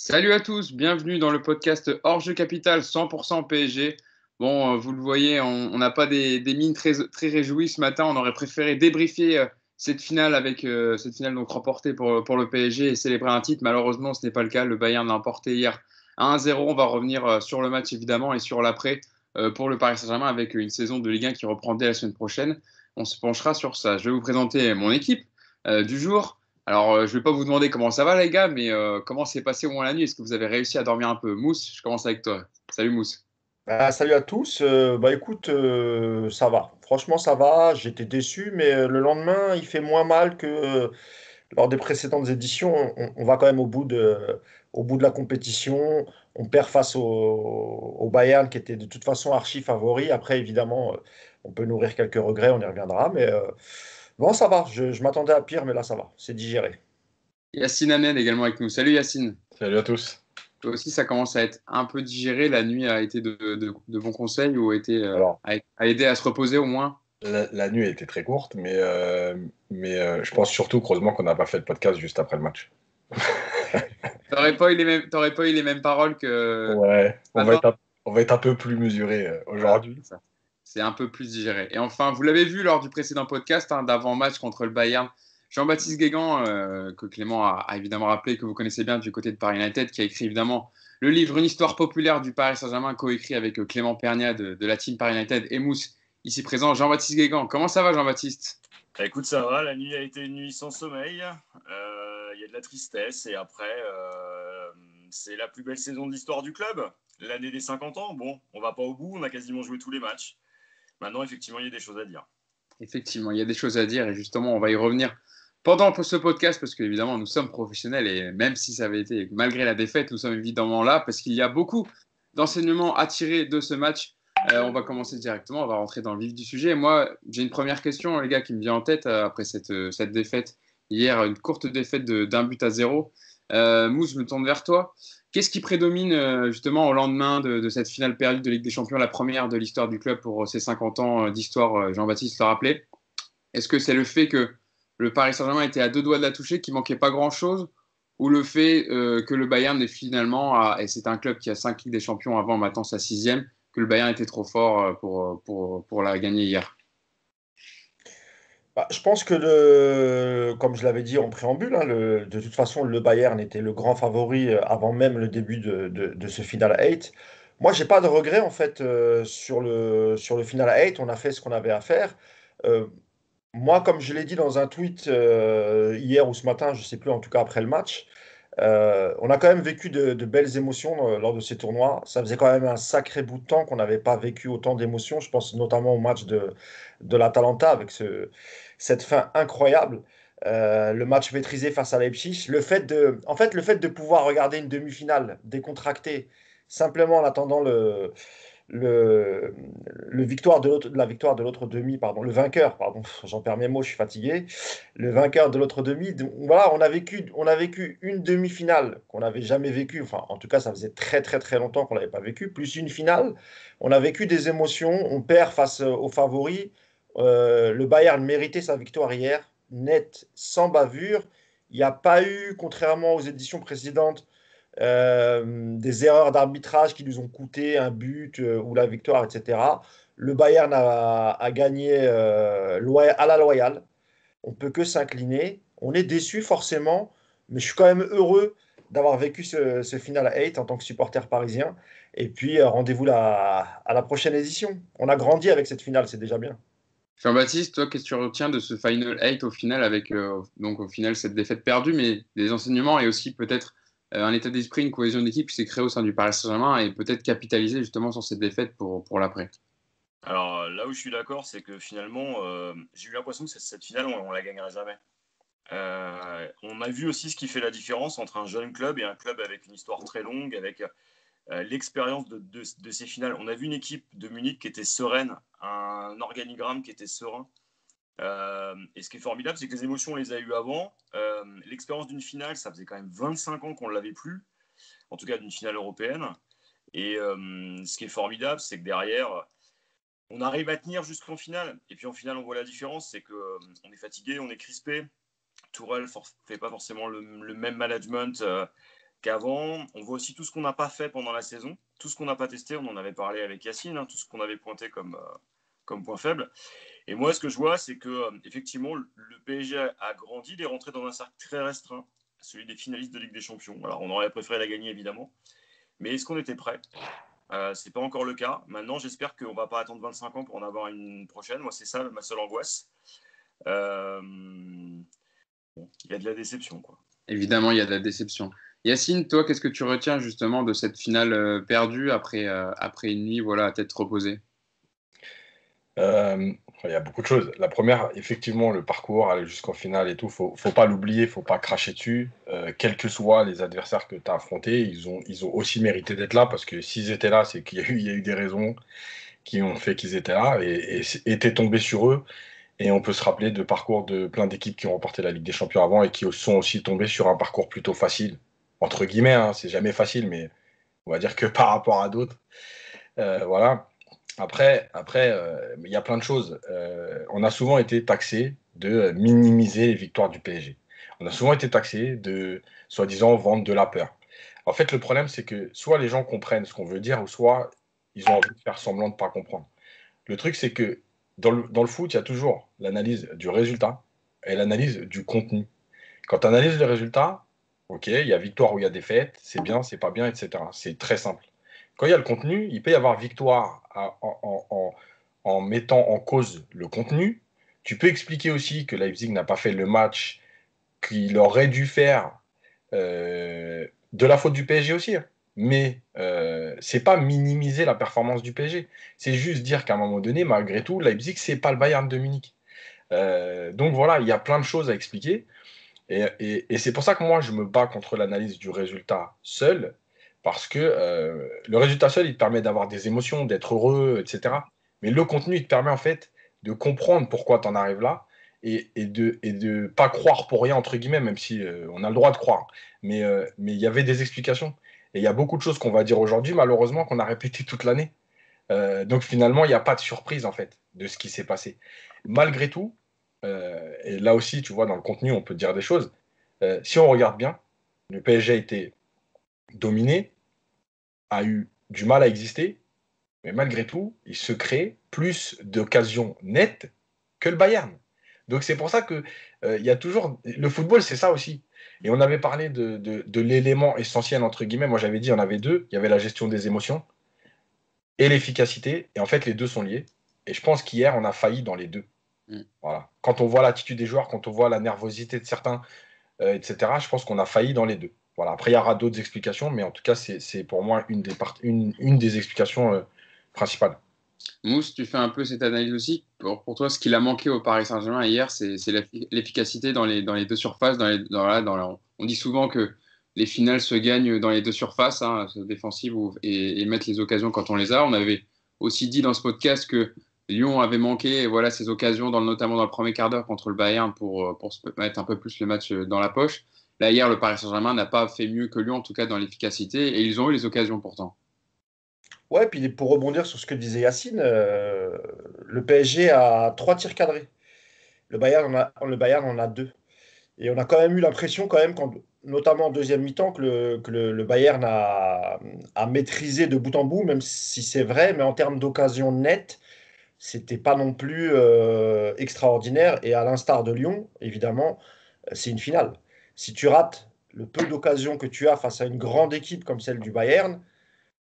Salut à tous, bienvenue dans le podcast Hors-jeu Capital 100% PSG. Bon, vous le voyez, on n'a pas des mines très réjouies ce matin. On aurait préféré débriefer cette finale cette finale donc remportée pour le PSG et célébrer un titre. Malheureusement, ce n'est pas le cas. Le Bayern l'a emporté hier à 1-0. On va revenir sur le match évidemment et sur l'après pour le Paris Saint-Germain avec une saison de Ligue 1 qui reprend dès la semaine prochaine. On se penchera sur ça. Je vais vous présenter mon équipe du jour. Alors, je ne vais pas vous demander comment ça va, les gars, mais comment s'est passé au moins la nuit? Est-ce que vous avez réussi à dormir un peu? Mousse, je commence avec toi. Salut Mousse. Salut à tous. Écoute, ça va. Franchement, ça va. J'étais déçu, mais le lendemain, il fait moins mal que lors des précédentes éditions. On va quand même au bout de la compétition. On perd face au Bayern, qui était de toute façon archi favori. Après, évidemment, on peut nourrir quelques regrets, on y reviendra. Mais bon, ça va. Je m'attendais à pire, mais là, ça va. C'est digéré. Yacine Amel également avec nous. Salut Yacine. Salut à tous. Toi aussi, ça commence à être un peu digéré. La nuit a été de bons conseils ou Alors, a aidé à se reposer au moins? la nuit a été très courte, mais je pense surtout, heureusement, qu'on n'a pas fait le podcast juste après le match. T'aurais pas eu les mêmes paroles que Ouais, ce matin? on va être un peu plus mesuré Voilà, aujourd'hui. c'est ça. C'est un peu plus digéré. Et enfin, vous l'avez vu lors du précédent podcast d'avant-match contre le Bayern, Jean-Baptiste Guégan, que Clément a évidemment rappelé, que vous connaissez bien du côté de Paris United, qui a écrit évidemment le livre Une histoire populaire du Paris Saint-Germain, coécrit avec Clément Pernia de la team Paris United et Mousse, ici présent. Jean-Baptiste Guégan, comment ça va Jean-Baptiste? Écoute, ça va, la nuit a été une nuit sans sommeil, il y a de la tristesse et après, c'est la plus belle saison de l'histoire du club, l'année des 50 ans. Bon, on va pas au bout, on a quasiment joué tous les matchs. Maintenant, effectivement, il y a des choses à dire. Effectivement, il y a des choses à dire et justement, on va y revenir pendant ce podcast parce qu'évidemment, nous sommes professionnels et même si ça avait été malgré la défaite, nous sommes évidemment là parce qu'il y a beaucoup d'enseignements à tirer de ce match. On va commencer directement, on va rentrer dans le vif du sujet. Moi, j'ai une première question, les gars, qui me vient en tête après cette défaite hier, une courte défaite d'un but à zéro. Mousse, je me tourne vers toi. Qu'est-ce qui prédomine justement au lendemain de cette finale perdue de Ligue des Champions, la première de l'histoire du club pour ses 50 ans d'histoire, Jean-Baptiste l'a rappelé. Est-ce que c'est le fait que le Paris Saint-Germain était à deux doigts de la toucher, qu'il manquait pas grand-chose, ou le fait que le Bayern est finalement, et c'est un club qui a 5 Ligues des Champions avant, maintenant sa sixième, que le Bayern était trop fort pour la gagner hier? Je pense que, comme je l'avais dit en préambule, hein, de toute façon, le Bayern était le grand favori avant même le début de ce Final 8. Moi, j'ai pas de regret en fait sur le Final 8. On a fait ce qu'on avait à faire. Euh, Moi, comme je l'ai dit dans un tweet hier ou ce matin, je sais plus, en tout cas après le match, on a quand même vécu de belles émotions lors de ces tournois. Ça faisait quand même un sacré bout de temps qu'on n'avait pas vécu autant d'émotions. Je pense notamment au match de l'Atalanta avec cette fin incroyable. Le match maîtrisé face à Leipzig. Le fait de pouvoir regarder une demi-finale décontractée, simplement en attendant le, la victoire de l'autre demi, pardon, le vainqueur, pardon, j'en perds mes mots, je suis fatigué, le vainqueur de l'autre demi. Donc, voilà, on a vécu une demi-finale qu'on n'avait jamais vécue, enfin, en tout cas, ça faisait très, très, très longtemps qu'on l'avait pas vécu, plus une finale. On a vécu des émotions, on perd face aux favoris. Le Bayern méritait sa victoire hier, nette, sans bavure. Il n'y a pas eu, contrairement aux éditions précédentes, des erreurs d'arbitrage qui nous ont coûté un but ou la victoire, etc. Le Bayern a gagné à la loyale. On peut que s'incliner. On est déçu forcément, mais je suis quand même heureux d'avoir vécu ce Final 8 en tant que supporter parisien. Et puis, rendez-vous à la prochaine édition. On a grandi avec cette finale, c'est déjà bien. Jean-Baptiste, toi, qu'est-ce que tu retiens de ce Final 8 au final, avec donc au final cette défaite perdue, mais des enseignements et aussi peut-être un état d'esprit, une cohésion d'équipe qui s'est créée au sein du Paris Saint-Germain et peut-être capitaliser justement sur cette défaite pour l'après? Alors là où je suis d'accord, c'est que finalement, j'ai eu l'impression que cette finale, on la gagnerait jamais. On a vu aussi ce qui fait la différence entre un jeune club et un club avec une histoire très longue, avec l'expérience de ces finales. On a vu une équipe de Munich qui était sereine, un organigramme qui était serein. Et ce qui est formidable, c'est que les émotions, on les a eues avant. L'expérience d'une finale, ça faisait quand même 25 ans qu'on ne l'avait plus, en tout cas d'une finale européenne. Et ce qui est formidable, c'est que derrière, on arrive à tenir jusqu'en finale. Et puis en finale, on voit la différence, c'est qu'on est fatigué, on est crispé. Tourelle fait pas forcément le même management qu'avant, on voit aussi tout ce qu'on n'a pas fait pendant la saison, tout ce qu'on n'a pas testé, on en avait parlé avec Yacine, tout ce qu'on avait pointé comme point faible. Et moi, ce que je vois, c'est que effectivement, le PSG a grandi, il est rentré dans un cercle très restreint, celui des finalistes de Ligue des Champions. Alors, on aurait préféré la gagner, évidemment, mais est-ce qu'on était prêt ? C'est pas encore le cas. Maintenant, j'espère qu'on va pas attendre 25 ans pour en avoir une prochaine. Moi, c'est ça ma seule angoisse. Il y a de la déception, quoi. Évidemment, il y a de la déception. Yacine, toi, qu'est-ce que tu retiens justement de cette finale perdue après une nuit à tête reposée? Il y a beaucoup de choses. La première, effectivement, le parcours, aller jusqu'en finale et tout, faut pas l'oublier, faut pas cracher dessus. Quels que soient les adversaires que tu as affrontés, ils ont aussi mérité d'être là parce que s'ils étaient là, c'est qu'il y a eu des raisons qui ont fait qu'ils étaient là et étaient tombés sur eux. Et on peut se rappeler de parcours de plein d'équipes qui ont remporté la Ligue des Champions avant et qui sont aussi tombées sur un parcours plutôt facile, entre guillemets, hein, c'est jamais facile, mais on va dire que par rapport à d'autres. Voilà. Après, il y a plein de choses. On a souvent été taxé de minimiser les victoires du PSG. On a souvent été taxé de, soi-disant, vendre de la peur. En fait, le problème, c'est que soit les gens comprennent ce qu'on veut dire, ou soit ils ont envie de faire semblant de ne pas comprendre. Le truc, c'est que dans le foot, il y a toujours l'analyse du résultat et l'analyse du contenu. Quand tu analyses le résultat, ok, il y a victoire ou il y a défaite, c'est bien, c'est pas bien, etc. C'est très simple. Quand il y a le contenu, il peut y avoir victoire en mettant en cause le contenu. Tu peux expliquer aussi que Leipzig n'a pas fait le match qu'il aurait dû faire de la faute du PSG aussi. Mais c'est pas minimiser la performance du PSG. C'est juste dire qu'à un moment donné, malgré tout, Leipzig, c'est pas le Bayern de Munich. Donc voilà, il y a plein de choses à expliquer. Et c'est pour ça que moi, je me bats contre l'analyse du résultat seul, parce que le résultat seul, il te permet d'avoir des émotions, d'être heureux, etc. Mais le contenu, il te permet en fait de comprendre pourquoi tu en arrives là et de pas croire pour rien, entre guillemets, même si on a le droit de croire. Mais il y avait des explications. Et il y a beaucoup de choses qu'on va dire aujourd'hui, malheureusement, qu'on a répétées toute l'année. Donc finalement, il n'y a pas de surprise en fait de ce qui s'est passé. Malgré tout, et là aussi, tu vois, dans le contenu, on peut dire des choses. Si on regarde bien, le PSG a été dominé, a eu du mal à exister, mais malgré tout, il se crée plus d'occasions nettes que le Bayern. Donc c'est pour ça que il y a toujours le football, c'est ça aussi. Et on avait parlé de l'élément essentiel entre guillemets. Moi, j'avais dit, il y en avait deux. Il y avait la gestion des émotions et l'efficacité. Et en fait, les deux sont liés. Et je pense qu'hier, on a failli dans les deux. Voilà. Quand on voit l'attitude des joueurs, quand on voit la nervosité de certains, etc., je pense qu'on a failli dans les deux. Voilà. Après, il y aura d'autres explications, mais en tout cas, c'est pour moi une des explications principales. Mousse, tu fais un peu cette analyse aussi. Pour toi, ce qu'il a manqué au Paris Saint-Germain hier, c'est l'efficacité dans les deux surfaces. On dit souvent que les finales se gagnent dans les deux surfaces, défensives et mettre les occasions quand on les a. On avait aussi dit dans ce podcast que Lyon avait manqué ces occasions, notamment dans le premier quart d'heure contre le Bayern, pour se mettre un peu plus le match dans la poche. Là, hier, le Paris Saint-Germain n'a pas fait mieux que Lyon, en tout cas dans l'efficacité, et ils ont eu les occasions pourtant. Ouais, puis pour rebondir sur ce que disait Yacine, le PSG a 3 tirs cadrés. Le Bayern en a 2. Et on a quand même eu l'impression, notamment en deuxième mi-temps, que le Bayern a maîtrisé de bout en bout, même si c'est vrai, mais en termes d'occasion nette, c'était pas non plus extraordinaire. Et à l'instar de Lyon, évidemment, c'est une finale. Si tu rates le peu d'occasions que tu as face à une grande équipe comme celle du Bayern,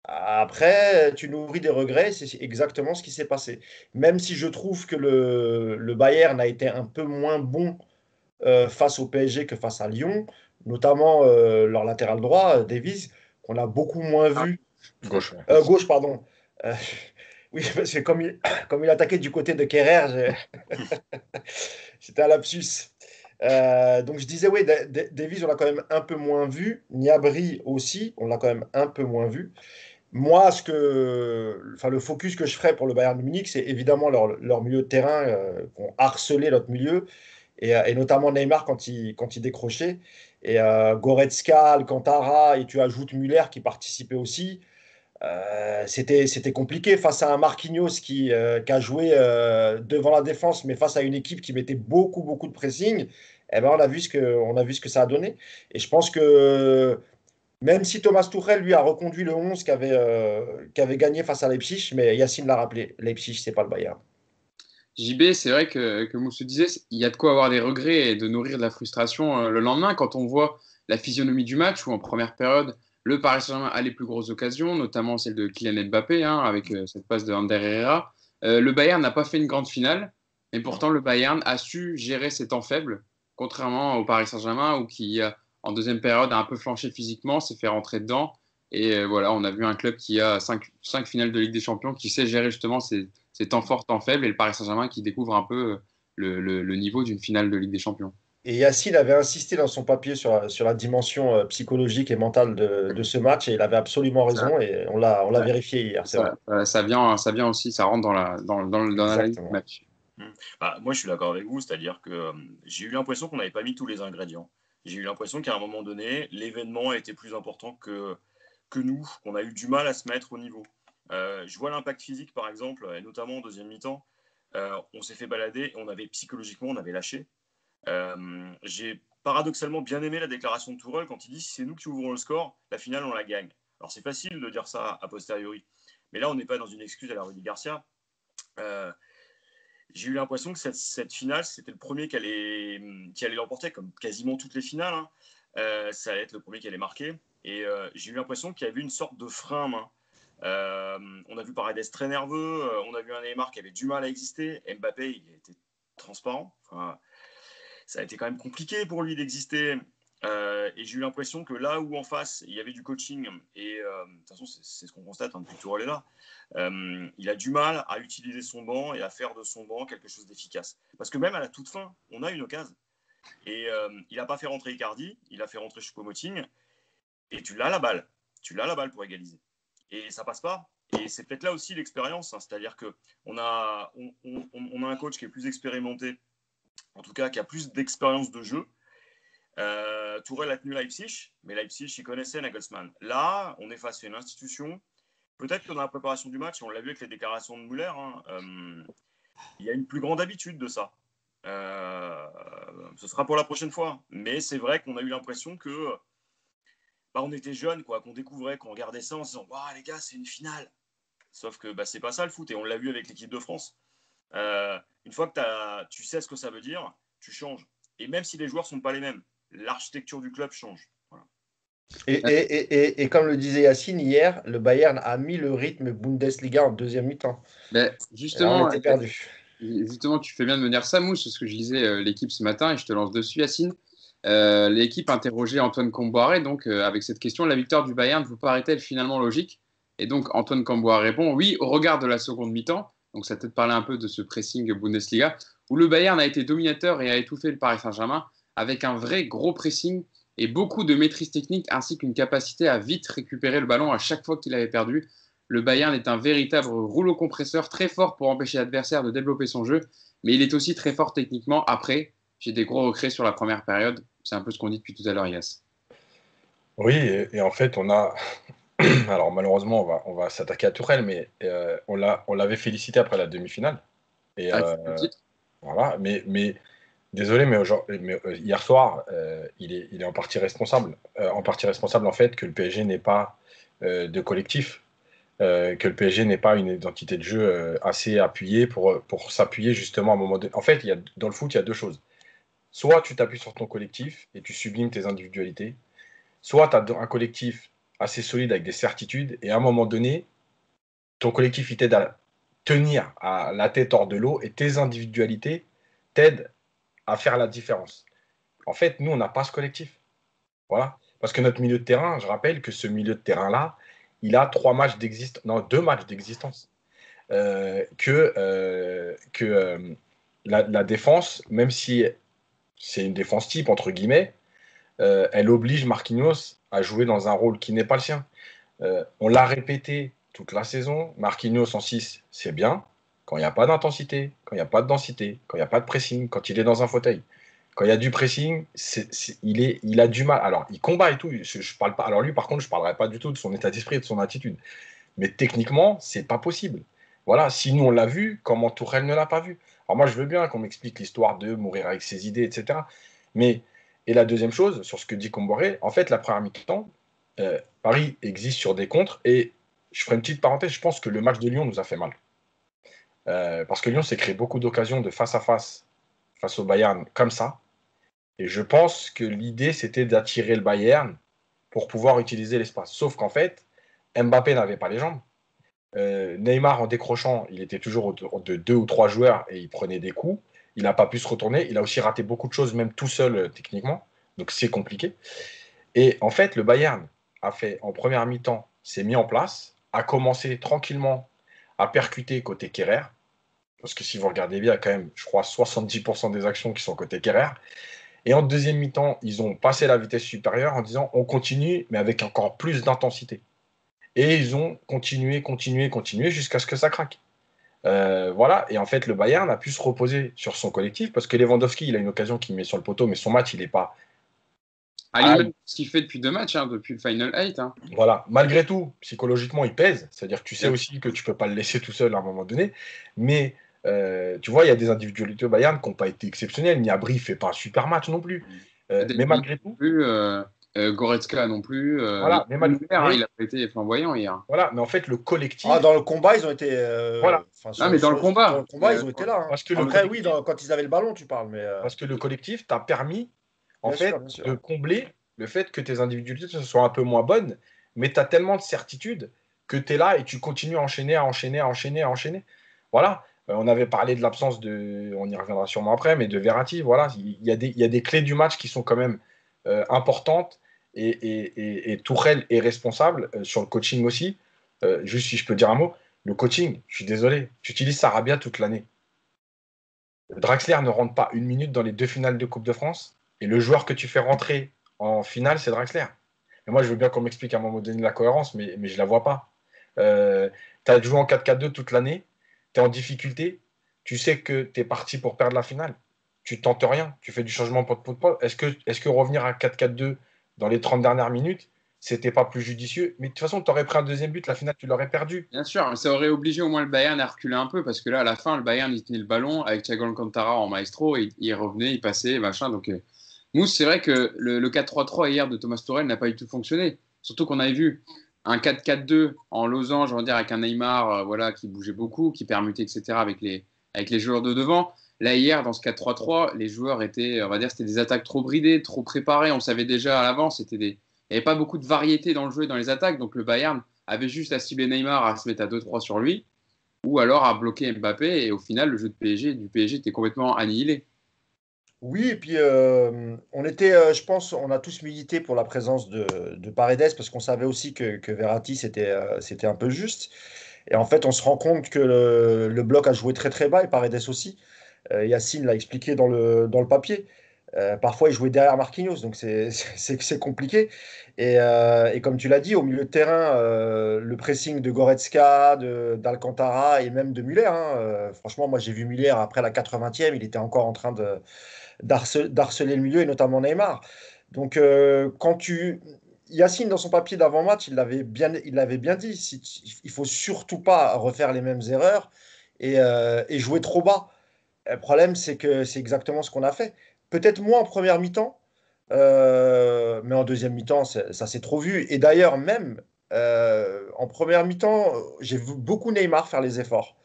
après, tu nourris des regrets, c'est exactement ce qui s'est passé. Même si je trouve que le Bayern a été un peu moins bon face au PSG que face à Lyon, notamment leur latéral droit, Davies, qu'on a beaucoup moins vu. Gauche. Gauche, pardon. Euh, oui, parce que comme il attaquait du côté de Kerrer, c'était un lapsus. Donc je disais, oui, Davies, on l'a quand même un peu moins vu. Niabri aussi, on l'a quand même un peu moins vu. Moi, le focus que je ferais pour le Bayern de Munich, c'est évidemment leur milieu de terrain qui ont harcelé notre milieu, et notamment Neymar quand il décrochait. Et Goretzka, Alcantara, et tu ajoutes Müller qui participait aussi. C'était compliqué face à un Marquinhos qui a joué devant la défense, mais face à une équipe qui mettait beaucoup, beaucoup de pressing. Eh ben, on a vu ce que ça a donné. Et je pense que Même si Thomas Tuchel, lui, a reconduit le 11 qui avait gagné face à Leipzig, mais Yacine l'a rappelé, Leipzig, c'est pas le Bayern. JB, c'est vrai que Moussou disait, il y a de quoi avoir des regrets et de nourrir de la frustration le lendemain quand on voit la physionomie du match où en première période, le Paris Saint-Germain a les plus grosses occasions, notamment celle de Kylian Mbappé avec cette passe de Ander Herrera. Le Bayern n'a pas fait une grande finale, mais pourtant le Bayern a su gérer ses temps faibles, contrairement au Paris Saint-Germain où qui, en deuxième période, a un peu flanché physiquement, s'est fait rentrer dedans. Et voilà, on a vu un club qui a cinq finales de Ligue des Champions, qui sait gérer justement ses temps forts, temps faibles, et le Paris Saint-Germain qui découvre un peu le niveau d'une finale de Ligue des Champions. Et Yacine avait insisté dans son papier sur la dimension psychologique et mentale de ce match, et il avait absolument Ça, raison, et on l'a ouais, vérifié hier, c'est vrai. ça vient aussi, ça rentre dans l'analyse du Exactement. match. Bah, moi, je suis d'accord avec vous, c'est-à-dire que j'ai eu l'impression qu'on n'avait pas mis tous les ingrédients. J'ai eu l'impression qu'à un moment donné, l'événement était plus important que nous, qu'on a eu du mal à se mettre au niveau. Je vois l'impact physique, par exemple, et notamment en deuxième mi-temps. On s'est fait balader, et psychologiquement, on avait lâché. J'ai paradoxalement bien aimé la déclaration de Tourelle quand il dit si c'est nous qui ouvrons le score, la finale, on la gagne. Alors, c'est facile de dire ça a posteriori. Mais là, on n'est pas dans une excuse à la Rudy Garcia. Euh, j'ai eu l'impression que cette finale, c'était le premier qui allait l'emporter, comme quasiment toutes les finales. Ça allait être le premier qui allait marquer. Et j'ai eu l'impression qu'il y avait une sorte de frein à main. On a vu Paredes très nerveux. On a vu un Neymar qui avait du mal à exister. Mbappé, il a été transparent. Enfin, ça a été quand même compliqué pour lui d'exister. Et j'ai eu l'impression que là où en face, il y avait du coaching, et de toute façon, c'est ce qu'on constate depuis que Tourelle est là, il a du mal à utiliser son banc et à faire de son banc quelque chose d'efficace. Parce que même à la toute fin, on a une occasion. Et il n'a pas fait rentrer Icardi, il a fait rentrer Choupo-Moting, et tu l'as la balle. Tu l'as la balle pour égaliser. Et ça passe pas. Et c'est peut-être là aussi l'expérience. C'est-à-dire qu'on a un coach qui est plus expérimenté, en tout cas qui a plus d'expérience de jeu. Tourelle a tenu Leipzig, mais Leipzig, il connaissait Nagelsmann. Là, on est face à une institution. Peut-être que dans la préparation du match, on l'a vu avec les déclarations de Müller, il y a une plus grande habitude de ça. Ce sera pour la prochaine fois. Mais c'est vrai qu'on a eu l'impression que on était jeunes, quoi, qu'on découvrait, qu'on regardait ça en se disant « les gars, c'est une finale !» Sauf que c'est pas ça le foot, et on l'a vu avec l'équipe de France. Une fois que tu sais ce que ça veut dire, tu changes. Et même si les joueurs sont pas les mêmes, l'architecture du club change. Voilà. Et comme le disait Yacine hier, le Bayern a mis le rythme Bundesliga en deuxième mi-temps. Mais Et là, on justement, était perdus. tu fais bien de me dire ça, Mousse, parce que je lisais l'équipe ce matin et je te lance dessus, Yacine. L'équipe interrogeait Antoine Comboiré, donc avec cette question, la victoire du Bayern vous paraît-elle finalement logique? Et donc Antoine Comboiré répond oui, au regard de la seconde mi-temps. Donc ça peut-être parler un peu de ce pressing Bundesliga, où le Bayern a été dominateur et a étouffé le Paris Saint-Germain avec un vrai gros pressing et beaucoup de maîtrise technique ainsi qu'une capacité à vite récupérer le ballon à chaque fois qu'il avait perdu. Le Bayern est un véritable rouleau compresseur très fort pour empêcher l'adversaire de développer son jeu, mais il est aussi très fort techniquement. Après, j'ai des gros regrets sur la première période. C'est un peu ce qu'on dit depuis tout à l'heure, Yass. Oui, et en fait, on a. Alors, malheureusement, on va s'attaquer à Tourelle, mais on l'avait félicité après la demi-finale. Et Ah, le titre. voilà, mais désolé, mais, hier soir, il est en partie responsable. En partie responsable, en fait, que le PSG n'ait pas de collectif, que le PSG n'ait pas une identité de jeu assez appuyée pour s'appuyer justement à un moment donné. En fait, dans le foot, il y a deux choses. Soit tu t'appuies sur ton collectif et tu sublimes tes individualités, soit tu as un collectif assez solide avec des certitudes et à un moment donné, ton collectif il t'aide à tenir à la tête hors de l'eau et tes individualités t'aident à faire la différence. En fait, nous, on n'a pas ce collectif. Voilà. Parce que notre milieu de terrain, je rappelle que ce milieu de terrain-là, il a 2 matchs d'existence. La défense, même si c'est une défense type, entre guillemets, elle oblige Marquinhos à jouer dans un rôle qui n'est pas le sien. On l'a répété toute la saison, Marquinhos en 6, c'est bien, quand il n'y a pas d'intensité, quand il n'y a pas de densité, quand il n'y a pas de pressing, quand il est dans un fauteuil. Quand il y a du pressing, il a du mal. Alors, il combat et tout. Je parle pas. Alors lui, par contre, je ne parlerai pas du tout de son état d'esprit et de son attitude. Mais techniquement, c'est pas possible. Voilà, si nous on l'a vu, comment Tourelle ne l'a pas vu. Alors moi, je veux bien qu'on m'explique l'histoire de mourir avec ses idées, etc. Mais, et la deuxième chose, sur ce que dit Comboré, en fait, la première mi-temps, Paris existe sur des contres. Et je ferai une petite parenthèse, je pense que le match de Lyon nous a fait mal. Parce que Lyon s'est créé beaucoup d'occasions de face à face au Bayern comme ça. Et je pense que l'idée, c'était d'attirer le Bayern pour pouvoir utiliser l'espace. Sauf qu'en fait, Mbappé n'avait pas les jambes. Neymar, en décrochant, il était toujours autour de 2 ou 3 joueurs et il prenait des coups. Il n'a pas pu se retourner. Il a aussi raté beaucoup de choses, même tout seul, techniquement. Donc, c'est compliqué. Et en fait, le Bayern a fait, en première mi-temps, s'est mis en place, a commencé tranquillement à percuter côté Kerrer. Parce que si vous regardez bien, il y a quand même, je crois, 70% des actions qui sont côté Kerrer. Et en deuxième mi-temps, ils ont passé la vitesse supérieure en disant on continue, mais avec encore plus d'intensité. Et ils ont continué jusqu'à ce que ça craque. Voilà. Et en fait, le Bayern a pu se reposer sur son collectif parce que Lewandowski, il a une occasion qu'il met sur le poteau, mais son match, il n'est pas. À l'image de ce qu'il fait depuis 2 matchs, depuis le Final 8. Voilà. Malgré tout, psychologiquement, il pèse. C'est-à-dire que tu sais aussi que tu ne peux pas le laisser tout seul à un moment donné. Mais tu vois, il y a des individualités au Bayern qui n'ont pas été exceptionnelles. Niabri ne fait pas un super match non plus. Mais malgré tout. Goretzka non plus. Voilà, mais malgré tout. Il a pas été flamboyant hier. Voilà, mais en fait, le collectif. Dans le combat, ils ont été. Voilà. Mais dans le combat. Ils ont été là. Parce que après, oui, quand ils avaient le ballon, tu parles. Parce que le collectif t'a permis, bien sûr. de combler le fait que tes individualités soient un peu moins bonnes, mais tu as tellement de certitude que tu es là et tu continues à enchaîner. Voilà. On avait parlé de l'absence on y reviendra sûrement après, mais de Verratti. Voilà. Il y a des clés du match qui sont quand même importantes et Tourelle est responsable sur le coaching aussi. Juste si je peux dire un mot, le coaching, je suis désolé, tu utilises Sarabia toute l'année. Draxler ne rentre pas une minute dans les 2 finales de Coupe de France et le joueur que tu fais rentrer en finale, c'est Draxler. Et moi, je veux bien qu'on m'explique à un moment donné la cohérence, mais je ne la vois pas. Tu as joué en 4-4-2 toute l'année, tu es en difficulté, tu sais que tu es parti pour perdre la finale. Tu tentes rien, tu fais du changement pot. Est-ce que revenir à 4-4-2 dans les 30 dernières minutes, c'était pas plus judicieux? Mais de toute façon, tu aurais pris un deuxième but, la finale, tu l'aurais perdu. Bien sûr, mais ça aurait obligé au moins le Bayern à reculer un peu parce que là, à la fin, le Bayern, il tenait le ballon avec Thiago Alcantara en maestro, il revenait, il passait, machin. Donc, Mousse, c'est vrai que le 4-3-3 hier de Thomas Tuchel n'a pas du tout fonctionné. Surtout qu'on avait vu un 4-4-2 en losange, on va dire, avec un Neymar qui bougeait beaucoup, qui permutait, etc., avec les joueurs de devant. Là, hier, dans ce 4-3-3, les joueurs étaient, on va dire, c'était des attaques trop bridées, trop préparées. On savait déjà à l'avance, il n'y avait pas beaucoup de variété dans le jeu et dans les attaques. Donc, le Bayern avait juste à cibler Neymar, à se mettre à 2-3 sur lui, ou alors à bloquer Mbappé. Et au final, le jeu du PSG était complètement annihilé. Oui, et puis on était, je pense, on a tous milité pour la présence de Paredes parce qu'on savait aussi que Verratti, c'était un peu juste. Et en fait, on se rend compte que le bloc a joué très très bas et Paredes aussi. Yacine l'a expliqué dans le papier. Parfois, il jouait derrière Marquinhos, donc c'est compliqué. Et comme tu l'as dit, au milieu de terrain, le pressing de Goretzka, d'Alcantara et même de Muller. Franchement, moi j'ai vu Muller après la 80e, il était encore en train d'harceler le milieu et notamment Neymar. Donc, Yacine, dans son papier d'avant-match, il l'avait bien dit. Il faut surtout pas refaire les mêmes erreurs et jouer trop bas. Le problème, c'est que c'est exactement ce qu'on a fait. Peut-être moins en première mi-temps, mais en deuxième mi-temps, ça s'est trop vu. Et d'ailleurs, même en première mi-temps, j'ai vu beaucoup Neymar faire les efforts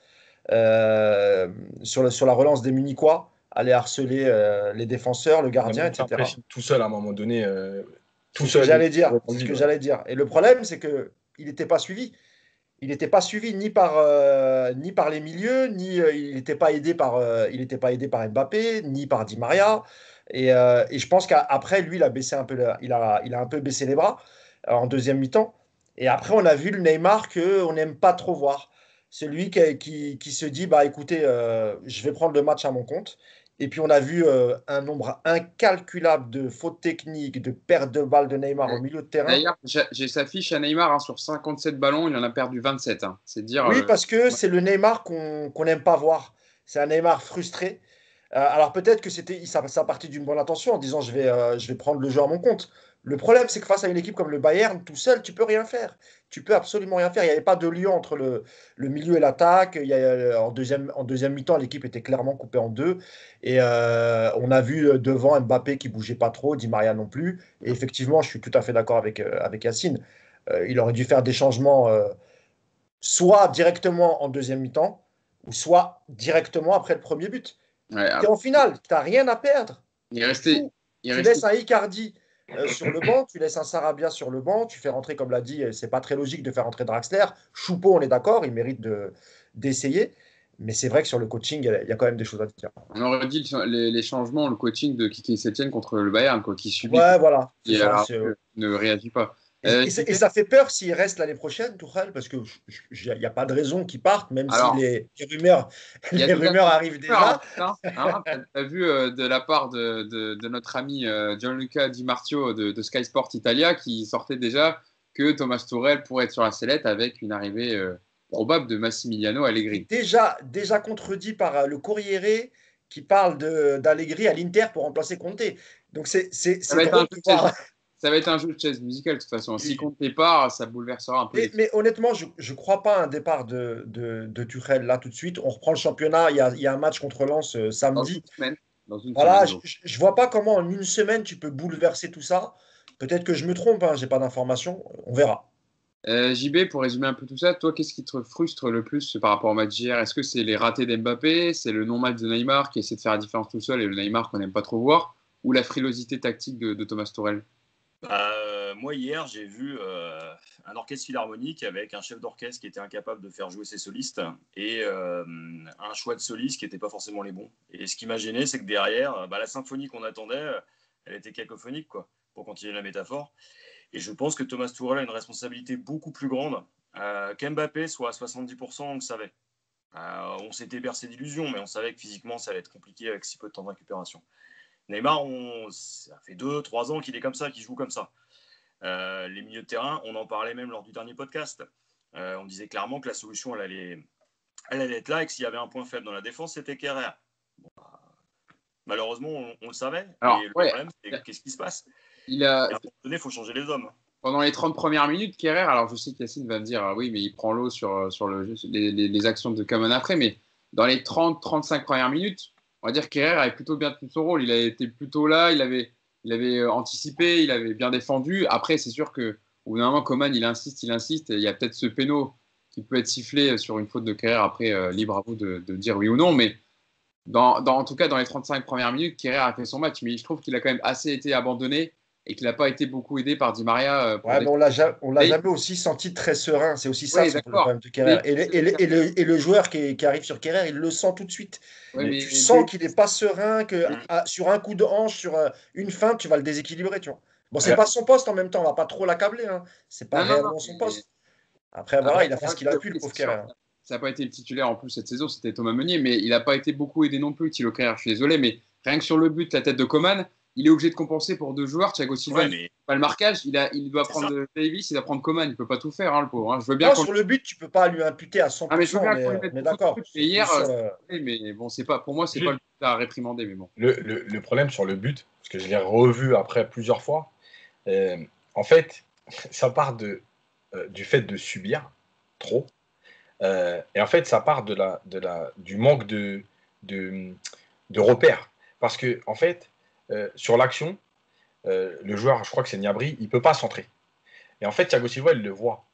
sur la relance des Munichois, aller harceler les défenseurs, le gardien, etc. Tout seul à un moment donné. Tout seul. C'est ce que j'allais dire. Et le problème, c'est qu'il n'était pas suivi. Il n'était pas suivi ni par les milieux, ni il n'était pas aidé par Mbappé, ni par Di Maria. Et je pense qu'après, lui, il a baissé un peu, il a un peu baissé les bras en deuxième mi-temps. Et après, on a vu le Neymar qu'on n'aime pas trop voir. Celui qui se dit, bah écoutez, je vais prendre le match à mon compte. Et puis on a vu un nombre incalculable de fautes techniques, de pertes de balles de Neymar au milieu de terrain. D'ailleurs, j'ai sa fiche à Neymar sur 57 ballons, il en a perdu 27. C'est dire. Oui, parce que c'est le Neymar qu'on n'aime pas voir. C'est un Neymar frustré. Alors peut-être que ça partait d'une bonne intention en disant je vais prendre le jeu à mon compte. Le problème, c'est que face à une équipe comme le Bayern, tout seul, tu peux rien faire. Tu peux absolument rien faire. Il n'y avait pas de lien entre le milieu et l'attaque. En deuxième mi-temps, l'équipe était clairement coupée en deux. Et on a vu devant Mbappé qui bougeait pas trop, Di Maria non plus. Et effectivement, je suis tout à fait d'accord avec Yacine. Il aurait dû faire des changements soit directement en deuxième mi-temps, ou soit directement après le premier but. Ouais, Tu es en finale, tu n'as rien à perdre. il est resté. Joue. Il est Tu resté. laisses un Icardi sur le banc, tu laisses un Sarabia sur le banc, tu fais rentrer, comme l'a dit, c'est pas très logique de faire rentrer Draxler. Choupeau, on est d'accord, il mérite d'essayer. Mais c'est vrai que sur le coaching, il y a quand même des choses à dire. On aurait dit les changements, le coaching de Kiki Setien contre le Bayern, quoi, qui subit Ouais, voilà. et Ça, alors ne réagit pas. et ça fait peur s'il reste l'année prochaine, Tourelle, parce qu'il n'y a pas de raison qu'il parte, même Alors, si les rumeurs, il y a les déjà rumeurs arrivent déjà. T'as vu de la part de notre ami Gianluca Di Marzio de Sky Sport Italia qui sortait déjà que Thomas Tuchel pourrait être sur la sellette avec une arrivée probable de Massimiliano Allegri. Déjà contredit par le Corriere qui parle d'Allegri à l'Inter pour remplacer Conte. Donc c'est drôle de voir. Ça va être un jeu de chaise musicale de toute façon. Si Conte part, ça bouleversera un peu. Mais honnêtement, je ne crois pas à un départ de Tuchel là tout de suite. On reprend le championnat. Il y a un match contre Lens samedi. Dans une Voilà, semaine. je ne vois pas comment en une semaine tu peux bouleverser tout ça. Peut-être que je me trompe, hein, je n'ai pas d'informations. On verra. JB, pour résumer un peu tout ça, toi, qu'est-ce qui te frustre le plus par rapport au match d'hier? Est-ce que c'est les ratés d'Mbappé, c'est le non-match de Neymar qui essaie de faire la différence tout seul et le Neymar qu'on n'aime pas trop voir, ou la frilosité tactique de Thomas Tuchel? Moi, hier, j'ai vu un orchestre philharmonique avec un chef d'orchestre qui était incapable de faire jouer ses solistes et un choix de solistes qui n'étaient pas forcément les bons. Et ce qui m'a gêné, c'est que derrière, la symphonie qu'on attendait, elle était cacophonique, quoi, pour continuer la métaphore. Et je pense que Thomas Tuchel a une responsabilité beaucoup plus grande qu'Mbappé soit à 70%, on le savait. On s'était bercé d'illusions, mais on savait que physiquement, ça allait être compliqué avec si peu de temps de récupération. Neymar, ça fait 2-3 ans qu'il est comme ça, qu'il joue comme ça. Les milieux de terrain, on en parlait même lors du dernier podcast. On disait clairement que la solution, elle allait être là et que s'il y avait un point faible dans la défense, c'était Kerrer. Bon, malheureusement, on le savait. Alors, et le problème, c'est qu'est-ce qui se passe? Et à un moment donné, il faut changer les hommes. Pendant les 30 premières minutes, Kerrer, alors je sais que Yacine va me dire, oui, mais il prend l'eau sur les actions de Coman après, mais dans les 30-35 premières minutes, on va dire que Kerrer avait plutôt bien tenu son rôle. Il a été plutôt là, il avait anticipé, il avait bien défendu. Après, c'est sûr qu'au bout d'un moment, Coman, il insiste. Et il y a peut-être ce péno qui peut être sifflé sur une faute de Kerrer. Après, libre à vous de dire oui ou non. Mais en tout cas, dans les 35 premières minutes, Kerrer a fait son match. Mais je trouve qu'il a quand même assez été abandonné et qu'il n'a pas été beaucoup aidé par Di Maria. Ouais, mais on l'a jamais aussi senti très serein. C'est aussi ça le problème de Kerrer. Et le joueur qui arrive sur Kerrer, il le sent tout de suite. Tu sens qu'il n'est pas serein, que sur un coup de hanche, sur une feinte, tu vas le déséquilibrer. Tu vois. Bon, c'est pas son poste en même temps, on va pas trop l'accabler. Hein. C'est pas réellement son poste. Après, voilà, il a fait ce qu'il a pu, le pauvre Kerrer. Ça n'a pas été le titulaire en plus cette saison, c'était Thomas Meunier, mais il n'a pas été beaucoup aidé non plus, Thilo Kerrer. Je suis désolé, mais rien que sur le but, la tête de Coman, il est obligé de compenser pour deux joueurs. Thiago Silva, pas le marquage, il doit prendre Davis, il doit prendre Coman, il ne peut pas tout faire, hein, le pauvre. Hein. Je veux bien sur le but, tu ne peux pas lui imputer à 100%, mais d'accord. Hier, mais bon, pour moi, c'est pas le but à réprimander. Mais bon. Le problème sur le but, parce que je l'ai revu après plusieurs fois, en fait, ça part du fait de subir trop. Et en fait, ça part du manque de repères. Parce que, en fait, sur l'action, le joueur, je crois que c'est Gnabry, il ne peut pas centrer. Et en fait, Thiago Silva, il le voit.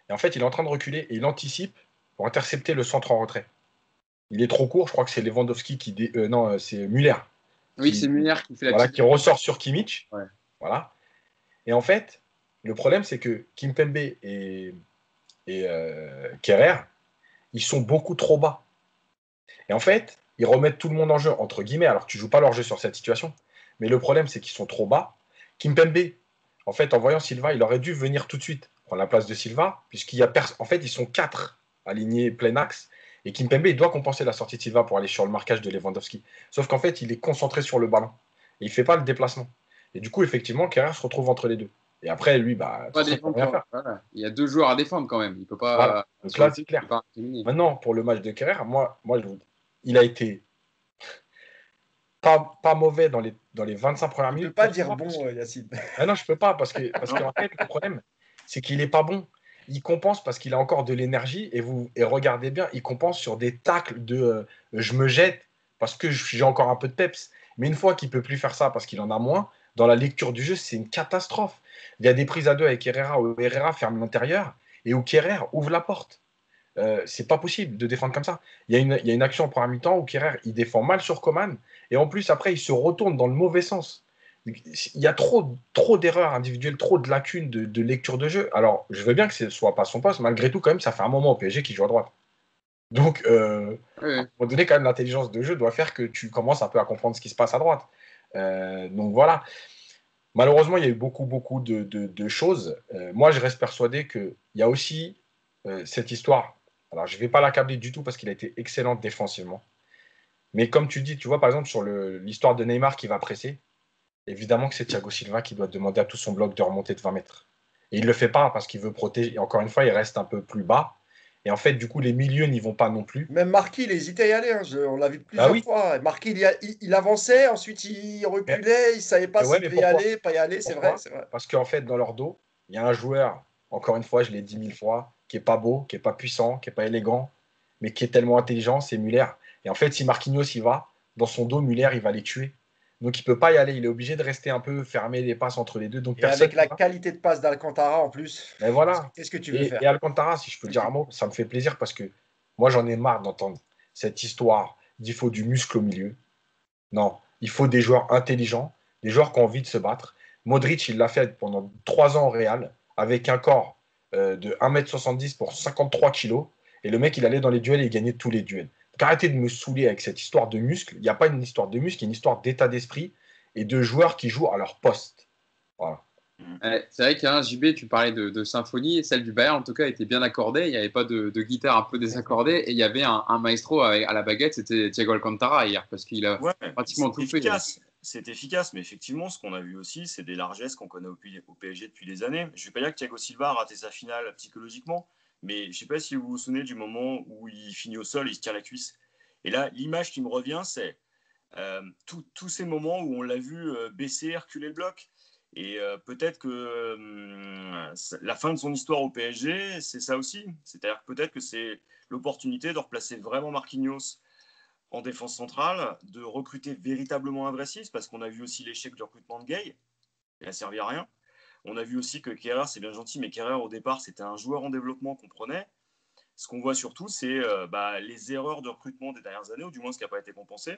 Et en fait, il est en train de reculer et il anticipe pour intercepter le centre en retrait. Il est trop court, je crois que c'est Lewandowski non, c'est Müller. Oui, c'est Müller qui fait la petite... qui ressort sur Kimmich. Ouais. Voilà. Et en fait, le problème, c'est que Kimpembe et Kerrer, ils sont beaucoup trop bas. Et en fait, ils remettent tout le monde en jeu, entre guillemets, alors que tu ne joues pas leur jeu sur cette situation. Mais le problème, c'est qu'ils sont trop bas. Kimpembe, en fait, en voyant Silva, il aurait dû venir tout de suite prendre la place de Silva, puisqu'il y a en fait, ils sont 4 alignés plein axe. Et Kimpembe, il doit compenser la sortie de Silva pour aller sur le marquage de Lewandowski. Sauf qu'en fait, il est concentré sur le ballon. Et il ne fait pas le déplacement. Et du coup, effectivement, Kerrer se retrouve entre les deux. Et après, lui, rien faire. Voilà. Il y a 2 joueurs à défendre quand même. Il peut pas. Voilà. Donc là, c'est clair. Maintenant, pour le match de Kerrer, moi il a été. pas mauvais dans les 25 premières Tu ne minutes. peux pas Pourquoi? dire bon, Yacine. Ah non, je peux pas parce qu'en fait, le problème, c'est qu'il est pas bon. Il compense parce qu'il a encore de l'énergie et regardez bien, il compense sur des tacles de je me jette parce que j'ai encore un peu de peps. Mais une fois qu'il peut plus faire ça parce qu'il en a moins, dans la lecture du jeu, c'est une catastrophe. Il y a des prises à deux avec Herrera où Herrera ferme l'intérieur et où Kerrer ouvre la porte. C'est pas possible de défendre comme ça. Il y a une action en première mi-temps où Kerrer il défend mal sur Coman et en plus après il se retourne dans le mauvais sens. Il y a trop d'erreurs individuelles, trop de lacunes de lecture de jeu. Alors je veux bien que ce ne soit pas son poste, malgré tout quand même ça fait un moment au PSG qu'il joue à droite. Donc à un Ouais. moment donné quand même l'intelligence de jeu doit faire que tu commences un peu à comprendre ce qui se passe à droite. Donc voilà. Malheureusement, il y a eu beaucoup de choses. Moi, je reste persuadé qu'il y a aussi cette histoire. Alors, je ne vais pas l'accabler du tout parce qu'il a été excellent défensivement. Mais comme tu dis, tu vois, par exemple, sur l'histoire de Neymar qui va presser, évidemment que c'est Thiago Silva qui doit demander à tout son bloc de remonter de 20 mètres. Et il ne le fait pas parce qu'il veut protéger. Et encore une fois, il reste un peu plus bas. Et en fait, du coup, les milieux n'y vont pas non plus. Même Marquis, il hésitait à y aller. Hein. On l'a vu Bah plusieurs oui, fois. Marquis, il avançait, ensuite il mais, reculait, il ne savait pas mais ouais, s'il mais devait y pourquoi? aller, pas y aller. C'est vrai, Pourquoi? c'est vrai. Parce qu'en fait, dans leur dos, il y a un joueur, encore une fois, je l'ai dit 1000 fois, qui est pas beau, qui est pas puissant, qui est pas élégant, mais qui est tellement intelligent, c'est Muller. Et en fait, si Marquinhos y va, dans son dos, Muller, il va les tuer. Donc il peut pas y aller, il est obligé de rester un peu fermé les passes entre les deux. Donc Et personne avec n'y la va. qualité de passe d'Alcantara en plus, Mais voilà. qu'est-ce que tu veux Et faire? Alcantara, si je peux dire un mot, ça me fait plaisir parce que moi, j'en ai marre d'entendre cette histoire d'il faut du muscle au milieu. Non, il faut des joueurs intelligents, des joueurs qui ont envie de se battre. Modric, il l'a fait pendant 3 ans au Real, avec un corps de 1,70 m pour 53 kilos. Et le mec, il allait dans les duels et il gagnait tous les duels. Donc arrêtez de me saouler avec cette histoire de muscle. Il n'y a pas une histoire de muscle, il y a une histoire d'état d'esprit et de joueurs qui jouent à leur poste. Voilà. Ouais, c'est vrai qu'il y a un JB, tu parlais de symphonie, celle du Bayern en tout cas était bien accordée, il n'y avait pas de guitare un peu désaccordée, et il y avait un maestro à la baguette, c'était Thiago Alcantara hier, parce qu'il a Ouais, pratiquement tout fait. c'est efficace, mais effectivement, ce qu'on a vu aussi, c'est des largesses qu'on connaît au PSG depuis des années. Je ne vais pas dire que Thiago Silva a raté sa finale psychologiquement, mais je ne sais pas si vous vous souvenez du moment où il finit au sol et il se tire la cuisse. Et là, l'image qui me revient, c'est tous ces moments où on l'a vu baisser, reculer le bloc. Et peut-être que la fin de son histoire au PSG, c'est ça aussi. C'est-à-dire que peut-être que c'est l'opportunité de replacer vraiment Marquinhos en défense centrale, de recruter véritablement un vrai 6, parce qu'on a vu aussi l'échec du recrutement de Gay, il n'a servi à rien. On a vu aussi que Kerrer, c'est bien gentil, mais Kerrer, au départ, c'était un joueur en développement qu'on prenait. Ce qu'on voit surtout, c'est les erreurs de recrutement des dernières années, ou du moins ce qui n'a pas été compensé.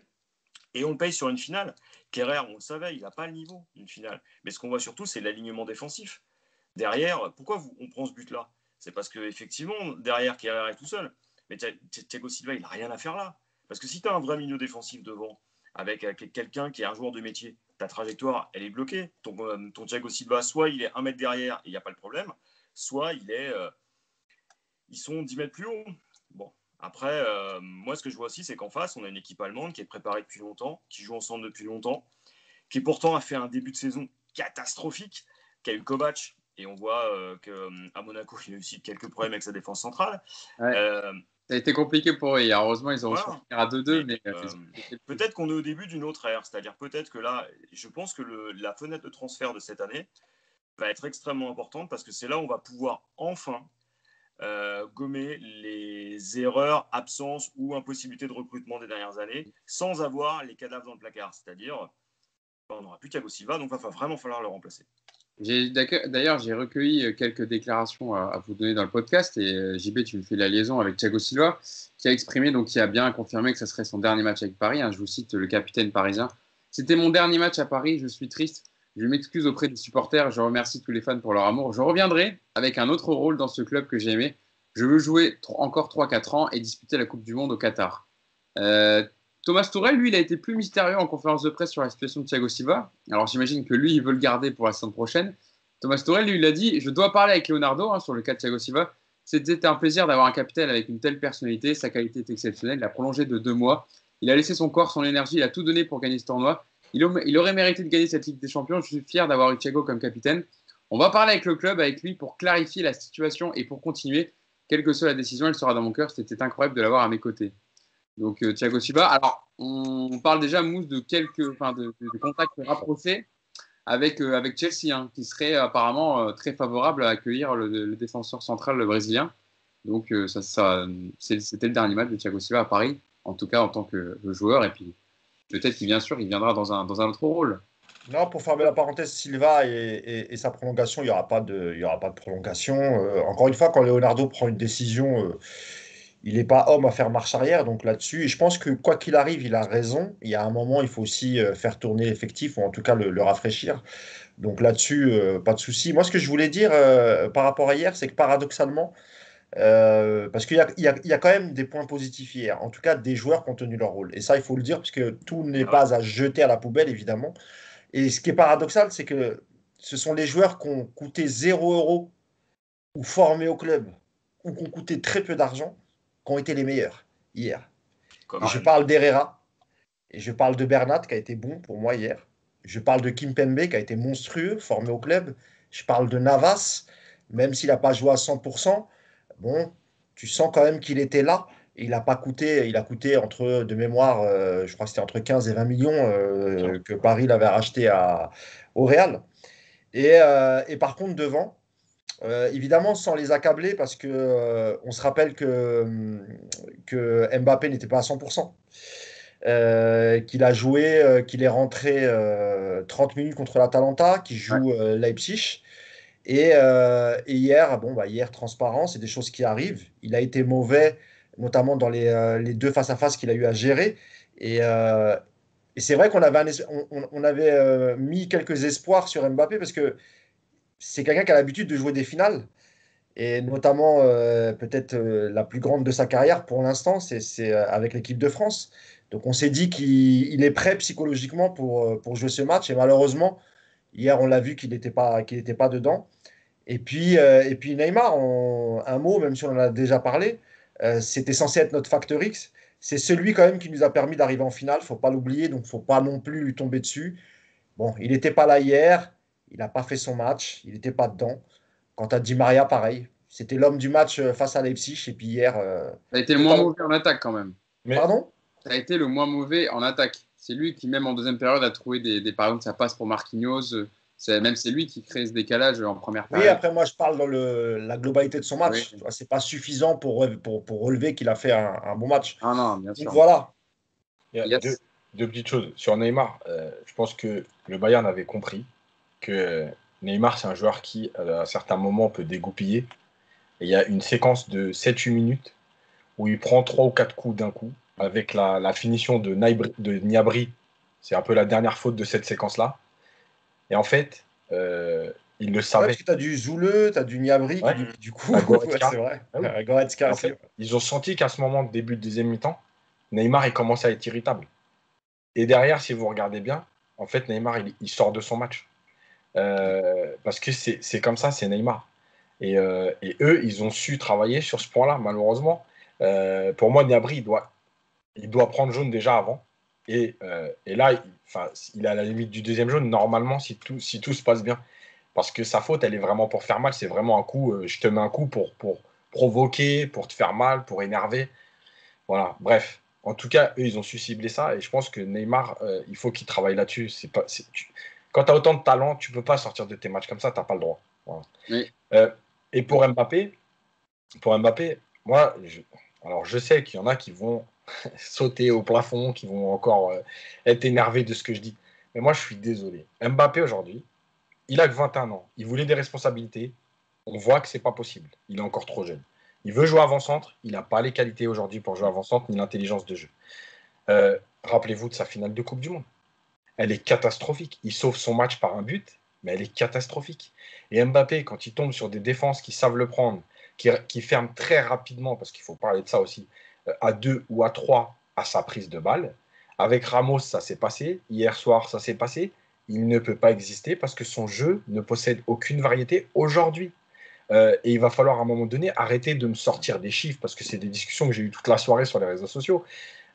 Et on le paye sur une finale. Kerrer, on le savait, il n'a pas le niveau d'une finale. Mais ce qu'on voit surtout, c'est l'alignement défensif. Derrière, pourquoi on prend ce but-là? C'est parce qu'effectivement, derrière, Kerrer est tout seul. Mais Thiago Silva, il n'a rien à faire là. Parce que si tu as un vrai milieu défensif devant, avec quelqu'un qui est un joueur de métier, ta trajectoire, elle est bloquée. Ton Thiago Silva, soit il est 1 mètre derrière et il n'y a pas de problème, soit ils sont 10 mètres plus haut. Bon, après, moi, ce que je vois aussi, c'est qu'en face, on a une équipe allemande qui est préparée depuis longtemps, qui joue ensemble depuis longtemps, qui pourtant a fait un début de saison catastrophique, qui a eu Kovac, et on voit qu'à Monaco, il y a aussi quelques problèmes avec sa défense centrale. Ouais. Euh, Ça a été compliqué pour eux hier, heureusement ils ont réussi à voilà. finir à 2-2, mais Peut-être qu'on est au début d'une autre ère, c'est-à-dire peut-être que là, je pense que la fenêtre de transfert de cette année va être extrêmement importante parce que c'est là où on va pouvoir enfin gommer les erreurs, absences ou impossibilités de recrutement des dernières années sans avoir les cadavres dans le placard. C'est-à-dire, on n'aura plus Thiago Silva, donc il va vraiment falloir le remplacer. D'ailleurs, j'ai recueilli quelques déclarations à vous donner dans le podcast et JB, tu me fais la liaison avec Thiago Silva qui a exprimé, donc qui a bien confirmé que ce serait son dernier match avec Paris. Hein, je vous cite le capitaine parisien. C'était mon dernier match à Paris, je suis triste. Je m'excuse auprès des supporters, je remercie tous les fans pour leur amour. Je reviendrai avec un autre rôle dans ce club que j'ai aimé. Je veux jouer encore 3-4 ans et disputer la Coupe du Monde au Qatar. Euh, Thomas Tuchel, lui, il a été plus mystérieux en conférence de presse sur la situation de Thiago Silva. Alors j'imagine que lui, il veut le garder pour la saison prochaine. Thomas Tuchel, lui, il a dit « Je dois parler avec Leonardo sur le cas de Thiago Silva. C'était un plaisir d'avoir un capitaine avec une telle personnalité. Sa qualité est exceptionnelle. Il a prolongé de 2 mois. Il a laissé son corps, son énergie. Il a tout donné pour gagner ce tournoi. Il aurait mérité de gagner cette Ligue des Champions. Je suis fier d'avoir eu Thiago comme capitaine. On va parler avec le club, avec lui, pour clarifier la situation et pour continuer. Quelle que soit la décision, elle sera dans mon cœur. C'était incroyable de l'avoir à mes côtés. » Donc Thiago Silva. Alors, on parle déjà, Mousse, de contacts rapprochés avec Chelsea, hein, qui serait apparemment très favorable à accueillir le défenseur central le brésilien. Donc, c'était le dernier match de Thiago Silva à Paris, en tout cas en tant que joueur. Et puis, peut-être qu'il viendra dans un autre rôle. Non, pour fermer la parenthèse, Silva et sa prolongation, il n'y aura pas de prolongation. Encore une fois, quand Leonardo prend une décision, il n'est pas homme à faire marche arrière. Donc là-dessus, et je pense que quoi qu'il arrive, il a raison. Il y a un moment, il faut aussi faire tourner l'effectif, ou en tout cas le rafraîchir. Donc là-dessus, pas de souci. Moi, ce que je voulais dire par rapport à hier, c'est que paradoxalement, parce qu'il y a quand même des points positifs hier, en tout cas des joueurs qui ont tenu leur rôle. Et ça, il faut le dire, parce que tout n'est pas à jeter à la poubelle, évidemment. Et ce qui est paradoxal, c'est que ce sont les joueurs qui ont coûté 0 € ou formés au club, ou qui ont coûté très peu d'argent, qui ont été les meilleurs hier. Et je parle d'Herrera, et je parle de Bernat, qui a été bon pour moi hier. Je parle de Kimpembe, qui a été monstrueux, formé au club. Je parle de Navas, même s'il n'a pas joué à 100%. Bon, tu sens quand même qu'il était là. Et il a coûté de mémoire, je crois que c'était entre 15 et 20 millions que Paris l'avait racheté au Real. Et par contre, devant, évidemment, sans les accabler, parce que on se rappelle que Mbappé n'était pas à 100%. Qu'il a joué, qu'il est rentré 30 minutes contre l'Atalanta, qui joue Leipzig. Et hier, transparent, c'est des choses qui arrivent. Il a été mauvais, notamment dans les deux face-à-face qu'il a eu à gérer. Et c'est vrai qu'on avait mis quelques espoirs sur Mbappé, parce que c'est quelqu'un qui a l'habitude de jouer des finales. Et notamment, peut-être la plus grande de sa carrière pour l'instant, c'est avec l'équipe de France. Donc on s'est dit qu'il est prêt psychologiquement pour jouer ce match. Et malheureusement, hier, on l'a vu qu'il n'était pas dedans. Et puis Neymar, un mot, même si on en a déjà parlé, c'était censé être notre facteur X. C'est celui quand même qui nous a permis d'arriver en finale, il ne faut pas l'oublier, donc il ne faut pas non plus lui tomber dessus. Bon, il n'était pas là hier, il n'a pas fait son match, il n'était pas dedans. Quant à Di Maria, pareil. C'était l'homme du match face à Leipzig. Et puis hier. Ça a été le moins mauvais en attaque quand même. Pardon ? Ça a été le moins mauvais en attaque. C'est lui qui, même en deuxième période, a trouvé par exemple, ça passe pour Marquinhos. C'est lui qui crée ce décalage en première période. Oui, après, moi, je parle dans la globalité de son match. Oui. Ce n'est pas suffisant pour relever qu'il a fait un bon match. Ah non, bien sûr. Donc voilà. Il y a deux petites choses. Sur Neymar, je pense que le Bayern avait compris que Neymar, c'est un joueur qui, à certains moments, peut dégoupiller. Et il y a une séquence de 7-8 minutes où il prend 3 ou 4 coups d'un coup, avec la finition de Gnabry. C'est un peu la dernière faute de cette séquence-là. Et en fait, il le savait. Parce que tu as du Zouleux, tu as du Gnabry, du coup, c'est vrai. Goretzka, en fait, ils ont senti qu'à ce moment, début de deuxième mi-temps, Neymar, il commençait à être irritable. Et derrière, si vous regardez bien, en fait, Neymar, il sort de son match. Parce que c'est comme ça, c'est Neymar. Et eux, ils ont su travailler sur ce point-là, malheureusement. Pour moi, Gnabry, il doit prendre jaune déjà avant. Et là, il est à la limite du deuxième jaune, normalement, si tout se passe bien. Parce que sa faute, elle est vraiment pour faire mal. C'est vraiment un coup, je te mets un coup pour provoquer, pour te faire mal, pour énerver. Voilà, bref. En tout cas, eux, ils ont su cibler ça. Et je pense que Neymar, il faut qu'il travaille là-dessus. Quand tu as autant de talent, tu ne peux pas sortir de tes matchs comme ça, tu n'as pas le droit. Voilà. Oui. Et pour Mbappé, moi, je sais qu'il y en a qui vont sauter au plafond, qui vont encore être énervés de ce que je dis. Mais moi, je suis désolé. Mbappé, aujourd'hui, il a que 21 ans. Il voulait des responsabilités. On voit que ce n'est pas possible. Il est encore trop jeune. Il veut jouer avant-centre. Il n'a pas les qualités aujourd'hui pour jouer avant-centre, ni l'intelligence de jeu. Rappelez-vous de sa finale de Coupe du Monde. Elle est catastrophique. Il sauve son match par un but, mais elle est catastrophique. Et Mbappé, quand il tombe sur des défenses qui savent le prendre, qui ferment très rapidement, parce qu'il faut parler de ça aussi, à 2 ou à 3 à sa prise de balle. Avec Ramos, ça s'est passé. Hier soir, ça s'est passé. Il ne peut pas exister parce que son jeu ne possède aucune variété aujourd'hui. Et il va falloir à un moment donné arrêter de me sortir des chiffres, parce que c'est des discussions que j'ai eues toute la soirée sur les réseaux sociaux.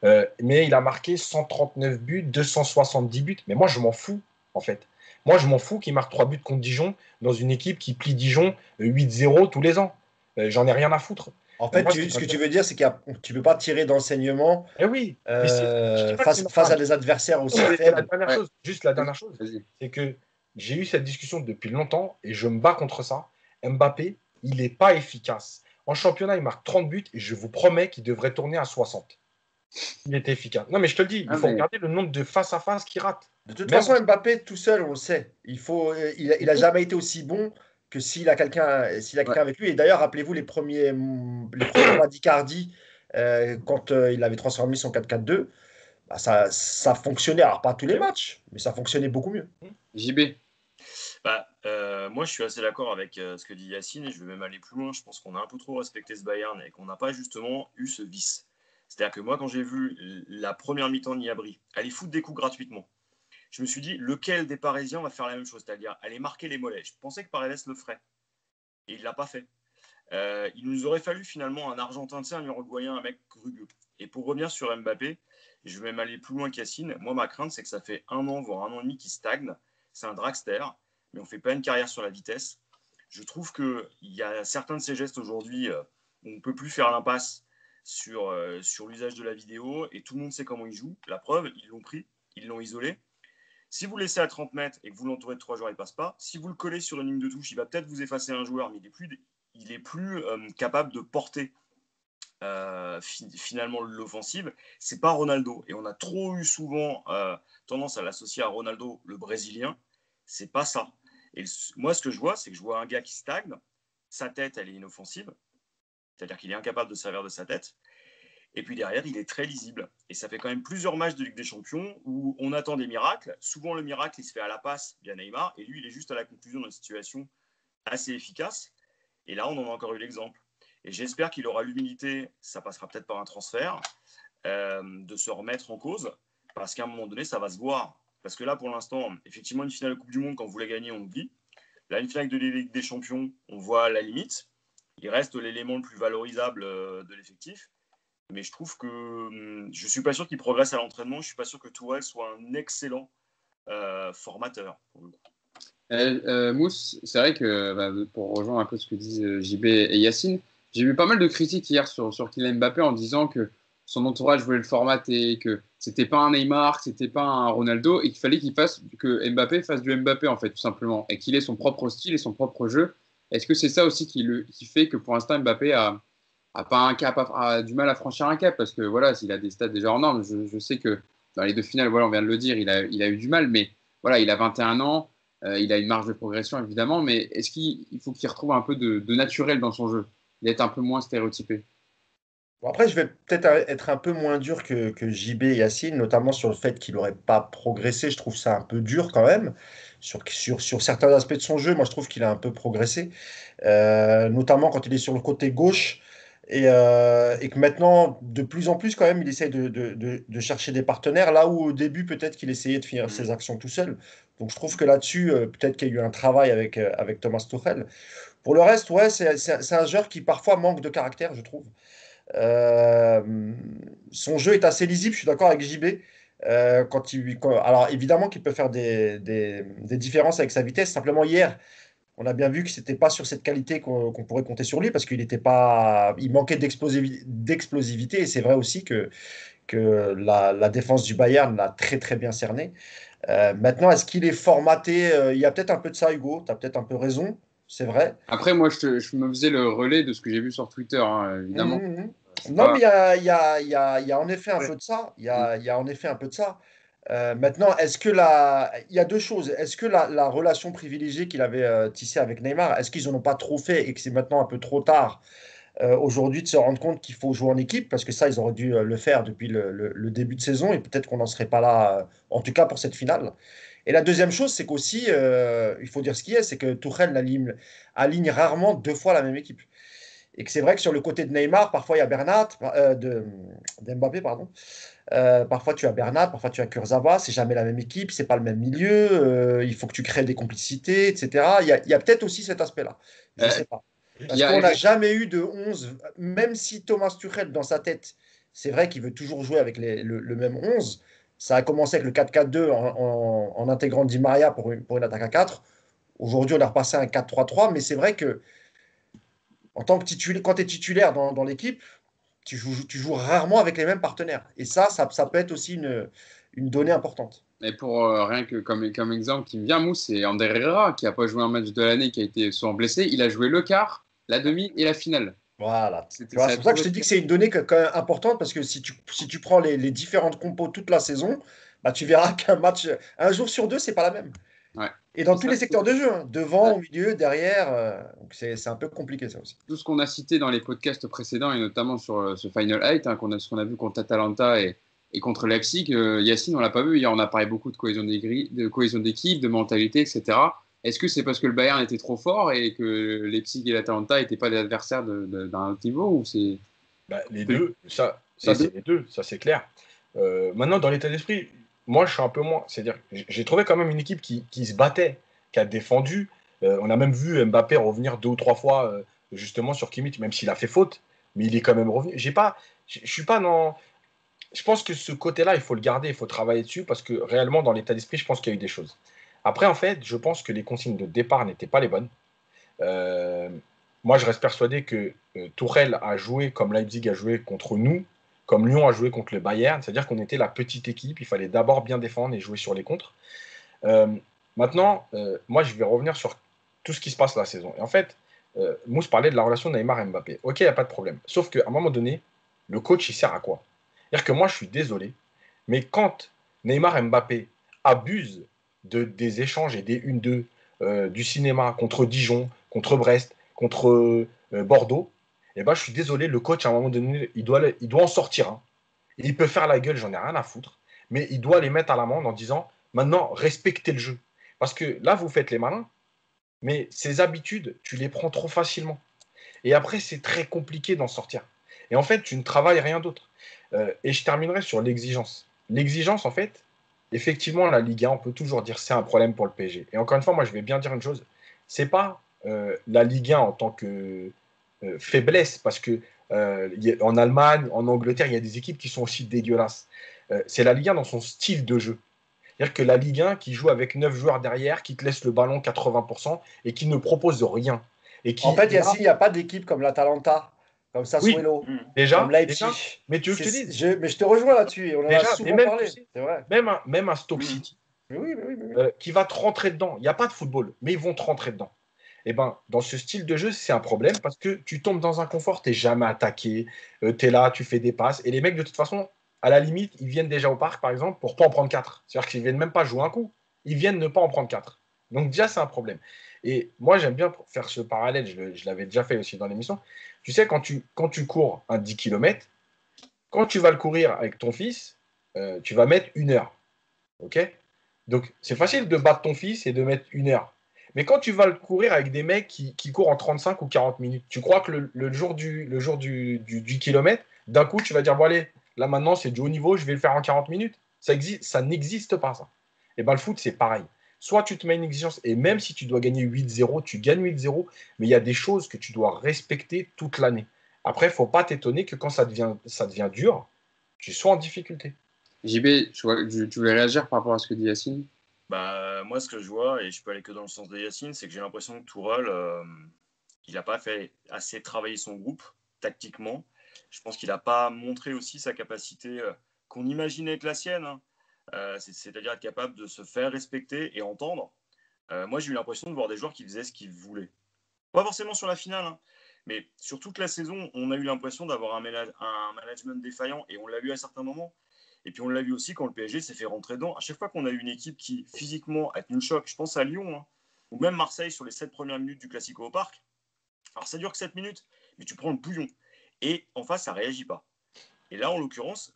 Mais il a marqué 139 buts, 270 buts. Mais moi, je m'en fous, en fait. Moi, je m'en fous qu'il marque 3 buts contre Dijon dans une équipe qui plie Dijon 8-0 tous les ans. J'en ai rien à foutre. En Et fait, moi, ce que tu veux dire, c'est que tu ne peux pas tirer d'enseignement eh oui, mais je dis pas que c'est face à normal. des adversaires aussi Et la faibles. dernière Ouais, chose, juste la vas-y, dernière chose, vas-y. c'est que j'ai eu cette discussion depuis longtemps et je me bats contre ça. Mbappé, il n'est pas efficace. En championnat, il marque 30 buts et je vous promets qu'il devrait tourner à 60. Il était efficace. Non, mais je te le dis, il Ah, faut mais regarder le nombre de face-à-face qu'il rate. De toute Même façon, Mbappé tout seul, on le sait. Il a jamais été aussi bon que s'il a ouais, quelqu'un avec lui. Et d'ailleurs, rappelez-vous les premiers mois d'Icardi, quand il avait transformé son 4-4-2, bah, ça fonctionnait. Alors, pas tous les eh oui. matchs, mais ça fonctionnait beaucoup mieux. JB. Moi, je suis assez d'accord avec ce que dit Yacine et je vais même aller plus loin. Je pense qu'on a un peu trop respecté ce Bayern et qu'on n'a pas justement eu ce vice. C'est-à-dire que moi, quand j'ai vu la première mi-temps de Niabri aller foutre des coups gratuitement, je me suis dit, lequel des Parisiens va faire la même chose, c'est-à-dire aller marquer les mollets. Je pensais que Paredes le ferait et il ne l'a pas fait. Il nous aurait fallu finalement un Argentin, un Uruguayen, un mec rugueux. Et pour revenir sur Mbappé, je vais même aller plus loin qu'Yacine. Moi, ma crainte, c'est que ça fait 1 an, voire 1 an et demi qu'il stagne. C'est un dragster, mais on ne fait pas une carrière sur la vitesse. Je trouve qu'il y a certains de ces gestes aujourd'hui où on ne peut plus faire l'impasse sur l'usage de la vidéo et tout le monde sait comment il joue. La preuve, ils l'ont pris, ils l'ont isolé. Si vous le laissez à 30 mètres et que vous l'entourez de 3 joueurs, il ne passe pas. Si vous le collez sur une ligne de touche, il va peut-être vous effacer un joueur, mais il est plus capable de porter finalement l'offensive. C'est pas Ronaldo. Et on a trop eu souvent tendance à l'associer à Ronaldo, le Brésilien. C'est pas ça. Et moi, ce que je vois, c'est que je vois un gars qui stagne. Sa tête, elle est inoffensive. C'est-à-dire qu'il est incapable de servir de sa tête. Et puis derrière, il est très lisible. Et ça fait quand même plusieurs matchs de Ligue des Champions où on attend des miracles. Souvent, le miracle, il se fait à la passe via Neymar. Et lui, il est juste à la conclusion d'une situation assez efficace. Et là, on en a encore eu l'exemple. Et j'espère qu'il aura l'humilité, ça passera peut-être par un transfert, de se remettre en cause. Parce qu'à un moment donné, ça va se voir. Parce que là, pour l'instant, effectivement, une finale de Coupe du Monde, quand vous la gagnez, on oublie. Là, une finale de Ligue des Champions, on voit la limite. Il reste l'élément le plus valorisable de l'effectif. Mais je trouve que je ne suis pas sûr qu'il progresse à l'entraînement. Je ne suis pas sûr que Tourelle soit un excellent formateur. Pour le coup. Mousse, c'est vrai que pour rejoindre un peu ce que disent JB et Yacine, j'ai vu pas mal de critiques hier sur Kylian Mbappé en disant que son entourage voulait le formater, que c'était pas un Neymar, que c'était pas un Ronaldo et qu'il fallait que Mbappé fasse du Mbappé en fait tout simplement et qu'il ait son propre style et son propre jeu. Est-ce que c'est ça aussi qui fait que pour l'instant Mbappé a pas un cap, a du mal à franchir un cap parce que voilà, s'il a des stats déjà en normes, je sais que dans les deux finales, voilà, on vient de le dire, il a eu du mal, mais voilà, il a 21 ans. Il a une marge de progression, évidemment, mais est-ce qu'il faut qu'il retrouve un peu de naturel dans son jeu, d'être un peu moins stéréotypé? Bon, après, je vais peut-être être un peu moins dur que JB et Yacine, notamment sur le fait qu'il n'aurait pas progressé. Je trouve ça un peu dur quand même. Sur certains aspects de son jeu, moi, je trouve qu'il a un peu progressé. Notamment quand il est sur le côté gauche et que maintenant, de plus en plus, quand même, il essaye de chercher des partenaires, là où au début, peut-être qu'il essayait de finir ses actions tout seul. Donc, je trouve que là-dessus, peut-être qu'il y a eu un travail avec Thomas Tuchel. Pour le reste, ouais, c'est un joueur qui parfois manque de caractère, je trouve. Euh, Son jeu est assez lisible, je suis d'accord avec JB. Alors évidemment qu'il peut faire des différences avec sa vitesse. Simplement hier, on a bien vu que c'était pas sur cette qualité qu'on pourrait compter sur lui parce qu'il était pas, il manquait d'explosivité et c'est vrai aussi que la défense du Bayern l'a très très bien cerné. Maintenant, est-ce qu'il est formaté? Il y a peut-être un peu de ça, Hugo. Tu as peut-être un peu raison, c'est vrai. Après, moi, je me faisais le relais de ce que j'ai vu sur Twitter, hein, évidemment. Mhm, mhm. C'est Non, pas... mais il y a en effet un Ouais. peu de ça. Il y a en effet un peu de ça. Maintenant, il y a deux choses. Est-ce que la relation privilégiée qu'il avait tissée avec Neymar, est-ce qu'ils n'en ont pas trop fait et que c'est maintenant un peu trop tard aujourd'hui de se rendre compte qu'il faut jouer en équipe? Parce que ça, ils auraient dû le faire depuis le début de saison et peut-être qu'on n'en serait pas là, en tout cas pour cette finale. Et la deuxième chose, c'est qu'aussi, il faut dire ce qui est, c'est que Tuchel aligne rarement deux fois la même équipe. Et que c'est vrai que sur le côté de Neymar, parfois il y a d'Mbappé, pardon. Parfois tu as Bernat, parfois tu as Kurzawa, c'est jamais la même équipe, c'est pas le même milieu, il faut que tu crées des complicités, etc. Il y a peut-être aussi cet aspect-là, je Euh, sais pas. il Parce y a... qu'on n'a jamais eu de 11, même si Thomas Tuchel, dans sa tête, c'est vrai qu'il veut toujours jouer avec le même 11. Ça a commencé avec le 4-4-2 en intégrant Di Maria pour une attaque à 4. Aujourd'hui, on a repassé à un 4-3-3, mais c'est vrai que en tant que titulaire, quand tu es titulaire dans l'équipe, tu joues rarement avec les mêmes partenaires. Et ça peut être aussi une donnée importante. Et pour rien que comme exemple qui me vient, Mousse, c'est Ander Herrera qui n'a pas joué un match de l'année, qui a été souvent blessé. Il a joué le quart, la demi et la finale. Voilà. Tu C'était, vois, ça a c'est pour ça que je toujours te dis été- que c'est une donnée quand même importante parce que si tu prends les différentes compos toute la saison, bah, tu verras qu'un match, un jour sur deux, c'est pas la même. Ouais. Et dans Et tous ça, les secteurs de jeu, hein, devant, ouais, au milieu, derrière. Donc c'est un peu compliqué ça aussi. tout ce qu'on a cité dans les podcasts précédents et notamment sur ce Final 8, hein, ce qu'on a vu contre Atalanta et contre Leipzig, Yacine, on l'a pas vu. Hier, on a parlé beaucoup de cohésion d'équipe, de mentalité, etc. Est-ce que c'est parce que le Bayern était trop fort et que Leipzig et l'Atalanta n'étaient pas des adversaires d'un autre niveau ou c'est Bah, les deux, ça les c'est deux? les deux, ça c'est clair. Maintenant, dans l'état d'esprit, moi je suis un peu moins. C'est-à-dire, j'ai trouvé quand même une équipe qui se battait, qui a défendu. On a même vu Mbappé revenir 2 ou 3 fois justement sur Kimmich, même s'il a fait faute, mais il est quand même revenu. Je suis pas dans. Je pense que ce côté-là, il faut le garder, il faut travailler dessus parce que réellement, dans l'état d'esprit, je pense qu'il y a eu des choses. Après, en fait, je pense que les consignes de départ n'étaient pas les bonnes. Euh, Moi, je reste persuadé que Tourelle a joué comme Leipzig a joué contre nous, comme Lyon a joué contre le Bayern, c'est-à-dire qu'on était la petite équipe, il fallait d'abord bien défendre et jouer sur les contres. Euh, Maintenant, moi, je vais revenir sur tout ce qui se passe la saison. Et en fait, Mousse parlait de la relation Neymar-Mbappé. Ok, il n'y a pas de problème. Sauf qu'à un moment donné, le coach, il sert à quoi? C'est-à-dire que moi, je suis désolé, mais quand Neymar-Mbappé abuse des échanges et des 1-2 du cinéma contre Dijon, contre Brest, contre Bordeaux, eh ben, je suis désolé, le coach, à un moment donné, il doit en sortir, hein. Il peut faire la gueule, j'en ai rien à foutre, mais il doit les mettre à l'amende en disant maintenant, respectez le jeu. Parce que là, vous faites les malins, mais ces habitudes, tu les prends trop facilement. Et après, c'est très compliqué d'en sortir. Et en fait, tu ne travailles rien d'autre. Et je terminerai sur l'exigence. L'exigence, en fait, effectivement, la Ligue 1, on peut toujours dire c'est un problème pour le PSG. Et encore une fois, moi, je vais bien dire une chose. C'est pas la Ligue 1 en tant que faiblesse, parce que en Allemagne, en Angleterre, il y a des équipes qui sont aussi dégueulasses. C'est la Ligue 1 dans son style de jeu. C'est-à-dire que la Ligue 1 qui joue avec 9 joueurs derrière, qui te laisse le ballon 80% et qui ne propose rien. Et En qui, fait, là, Yacine, il n'y a pas d'équipe comme l'Atalanta, comme oui, Sassuolo, comme déjà, Leipzig. mais tu veux que je te dise, Mais je te rejoins là-dessus et on en a déjà, mais souvent même, tu parlé. sais, C'est vrai. même un Stoke City Mais oui, mais oui, mais oui. qui va te rentrer dedans. Il n'y a pas de football, mais ils vont te rentrer dedans. Et ben, dans ce style de jeu, c'est un problème parce que tu tombes dans un confort, tu n'es jamais attaqué, tu es là, tu fais des passes. Et les mecs, de toute façon, à la limite, ils viennent déjà au parc, par exemple, pour ne pas en prendre 4. C'est-à-dire qu'ils ne viennent même pas jouer un coup. Ils viennent ne pas en prendre 4. Donc déjà, c'est un problème. Et moi, j'aime bien faire ce parallèle, je l'avais déjà fait aussi dans l'émission. Tu sais, quand tu cours un 10 km, quand tu vas le courir avec ton fils, tu vas mettre 1 heure. OK? Donc, c'est facile de battre ton fils et de mettre 1 heure. Mais quand tu vas le courir avec des mecs qui courent en 35 ou 40 minutes, tu crois que le jour du kilomètre, d'un coup, tu vas dire, bon allez, là maintenant, c'est du haut niveau, je vais le faire en 40 minutes. Ça n'existe pas, ça. Et bien, le foot, c'est pareil. Soit tu te mets une exigence, et même si tu dois gagner 8-0, tu gagnes 8-0, mais il y a des choses que tu dois respecter toute l'année. Après, il ne faut pas t'étonner que quand ça devient dur, tu sois en difficulté. JB, tu voulais réagir par rapport à ce que dit Yacine? Bah, moi, ce que je vois, et je peux aller que dans le sens de Yacine, c'est que j'ai l'impression que Tourelle, il n'a pas fait assez travailler son groupe tactiquement. Je pense qu'il n'a pas montré aussi sa capacité qu'on imaginait être la sienne, hein. C'est-à-dire être capable de se faire respecter et entendre. Moi, j'ai eu l'impression de voir des joueurs qui faisaient ce qu'ils voulaient. Pas forcément sur la finale, hein, mais sur toute la saison, on a eu l'impression d'avoir un management défaillant, et on l'a vu à certains moments. Et puis on l'a vu aussi quand le PSG s'est fait rentrer dedans. À chaque fois qu'on a eu une équipe qui physiquement a tenu le choc, je pense à Lyon, hein, ou même Marseille sur les 7 premières minutes du Classico au Parc. Alors ça dure que 7 minutes, mais tu prends le bouillon. Et en face, ça ne réagit pas. Et là, en l'occurrence,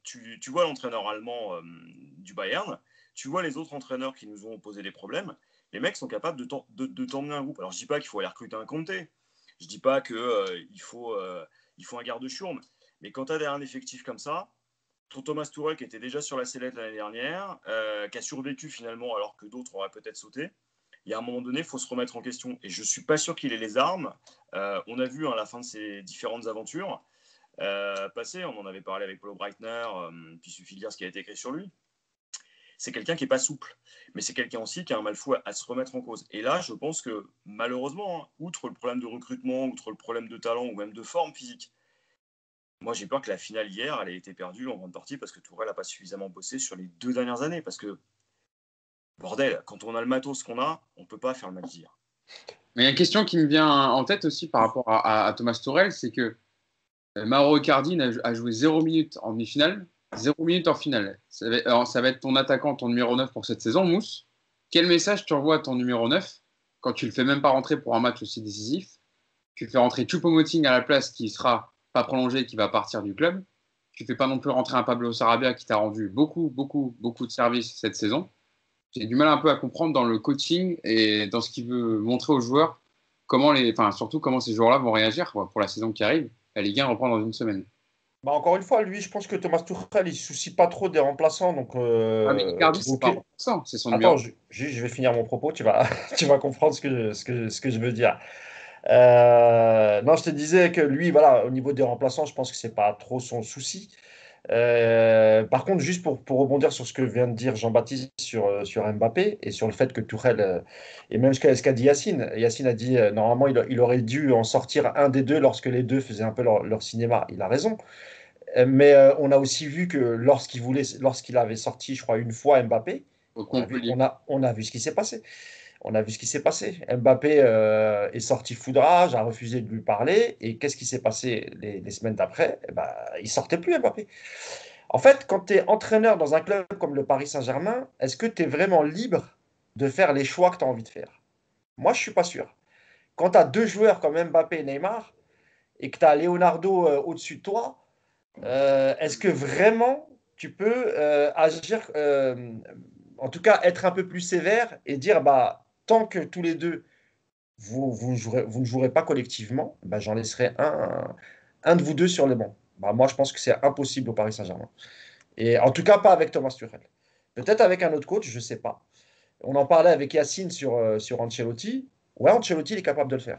tu vois l'entraîneur allemand du Bayern, tu vois les autres entraîneurs qui nous ont posé des problèmes. Les mecs sont capables de t'emmener un groupe. Alors je ne dis pas qu'il faut aller recruter un Comté, je ne dis pas qu'il faut un garde-chourme, mais quand tu as un effectif comme ça, Thomas Tuchel qui était déjà sur la sellette l'année dernière, qui a survécu finalement alors que d'autres auraient peut-être sauté, il y a un moment donné, il faut se remettre en question. Et je ne suis pas sûr qu'il ait les armes. On a vu à la fin de ses différentes aventures passées, on en avait parlé avec Paulo Breitner, puis il suffit de lire ce qui a été écrit sur lui. c'est quelqu'un qui n'est pas souple. Mais c'est quelqu'un aussi qui a un mal fou à se remettre en cause. Et là, je pense que malheureusement, hein, outre le problème de recrutement, outre le problème de talent ou même de forme physique, moi j'ai peur que la finale hier, elle ait été perdue en grande partie parce que Tourelle n'a pas suffisamment bossé sur les 2 dernières années. Parce que, bordel, quand on a le matos qu'on a, on ne peut pas faire le match d'hier. Mais il y a une question qui me vient en tête aussi par rapport à Thomas Tuchel, c'est que Mauro Icardi a joué 0 minutes en demi-finale, 0 minutes en finale. Ça va être ton attaquant, ton numéro 9 pour cette saison, Mousse. Quel message tu envoies à ton numéro 9 quand tu le fais même pas rentrer pour un match aussi décisif? Tu fais rentrer Choupo-Moting à la place qui sera pas prolongé, qui va partir du club. Tu fais pas non plus rentrer un Pablo Sarabia qui t'a rendu beaucoup, beaucoup, beaucoup de services cette saison. J'ai du mal un peu à comprendre dans le coaching et dans ce qu'il veut montrer aux joueurs, surtout comment ces joueurs-là vont réagir pour la saison qui arrive. La Ligue 1 reprend dans une semaine. Bah, encore une fois, lui, je pense que Thomas Tuchel, il se soucie pas trop des remplaçants. Ah, mais Icardi, c'est pas ok. remplaçant, c'est son Attends, numéro. je vais finir mon propos, tu vas, tu vas comprendre ce que je veux dire. Non, je te disais que lui, voilà, au niveau des remplaçants, je pense que c'est pas trop son souci. Par contre, juste pour rebondir sur ce que vient de dire Jean-Baptiste sur Mbappé et sur le fait que Tourelle, et même ce qu'a dit Yacine, Yacine a dit normalement il aurait dû en sortir un des deux lorsque les deux faisaient un peu leur cinéma. Il a raison. Mais on a aussi vu que lorsqu'il avait sorti, je crois, une fois Mbappé, Au Montpellier. on a vu ce qui s'est passé. On a vu ce qui s'est passé. Mbappé est sorti foudrage, a refusé de lui parler. Et qu'est-ce qui s'est passé les semaines d'après? Eh ben, il sortait plus, Mbappé. En fait, quand tu es entraîneur dans un club comme le Paris Saint-Germain, est-ce que tu es vraiment libre de faire les choix que tu as envie de faire? Moi, je ne suis pas sûr. Quand tu as deux joueurs comme Mbappé et Neymar, et que tu as Leonardo au-dessus de toi, est-ce que vraiment tu peux agir, en tout cas être un peu plus sévère et dire, bah, tant que tous les deux, vous ne jouerez pas collectivement, bah, j'en laisserai un de vous deux sur les bancs. Bah, moi, je pense que c'est impossible au Paris Saint-Germain. Et en tout cas, pas avec Thomas Tuchel. Peut-être avec un autre coach, je ne sais pas. On en parlait avec Yacine sur Ancelotti. Ouais, Ancelotti, il est capable de le faire.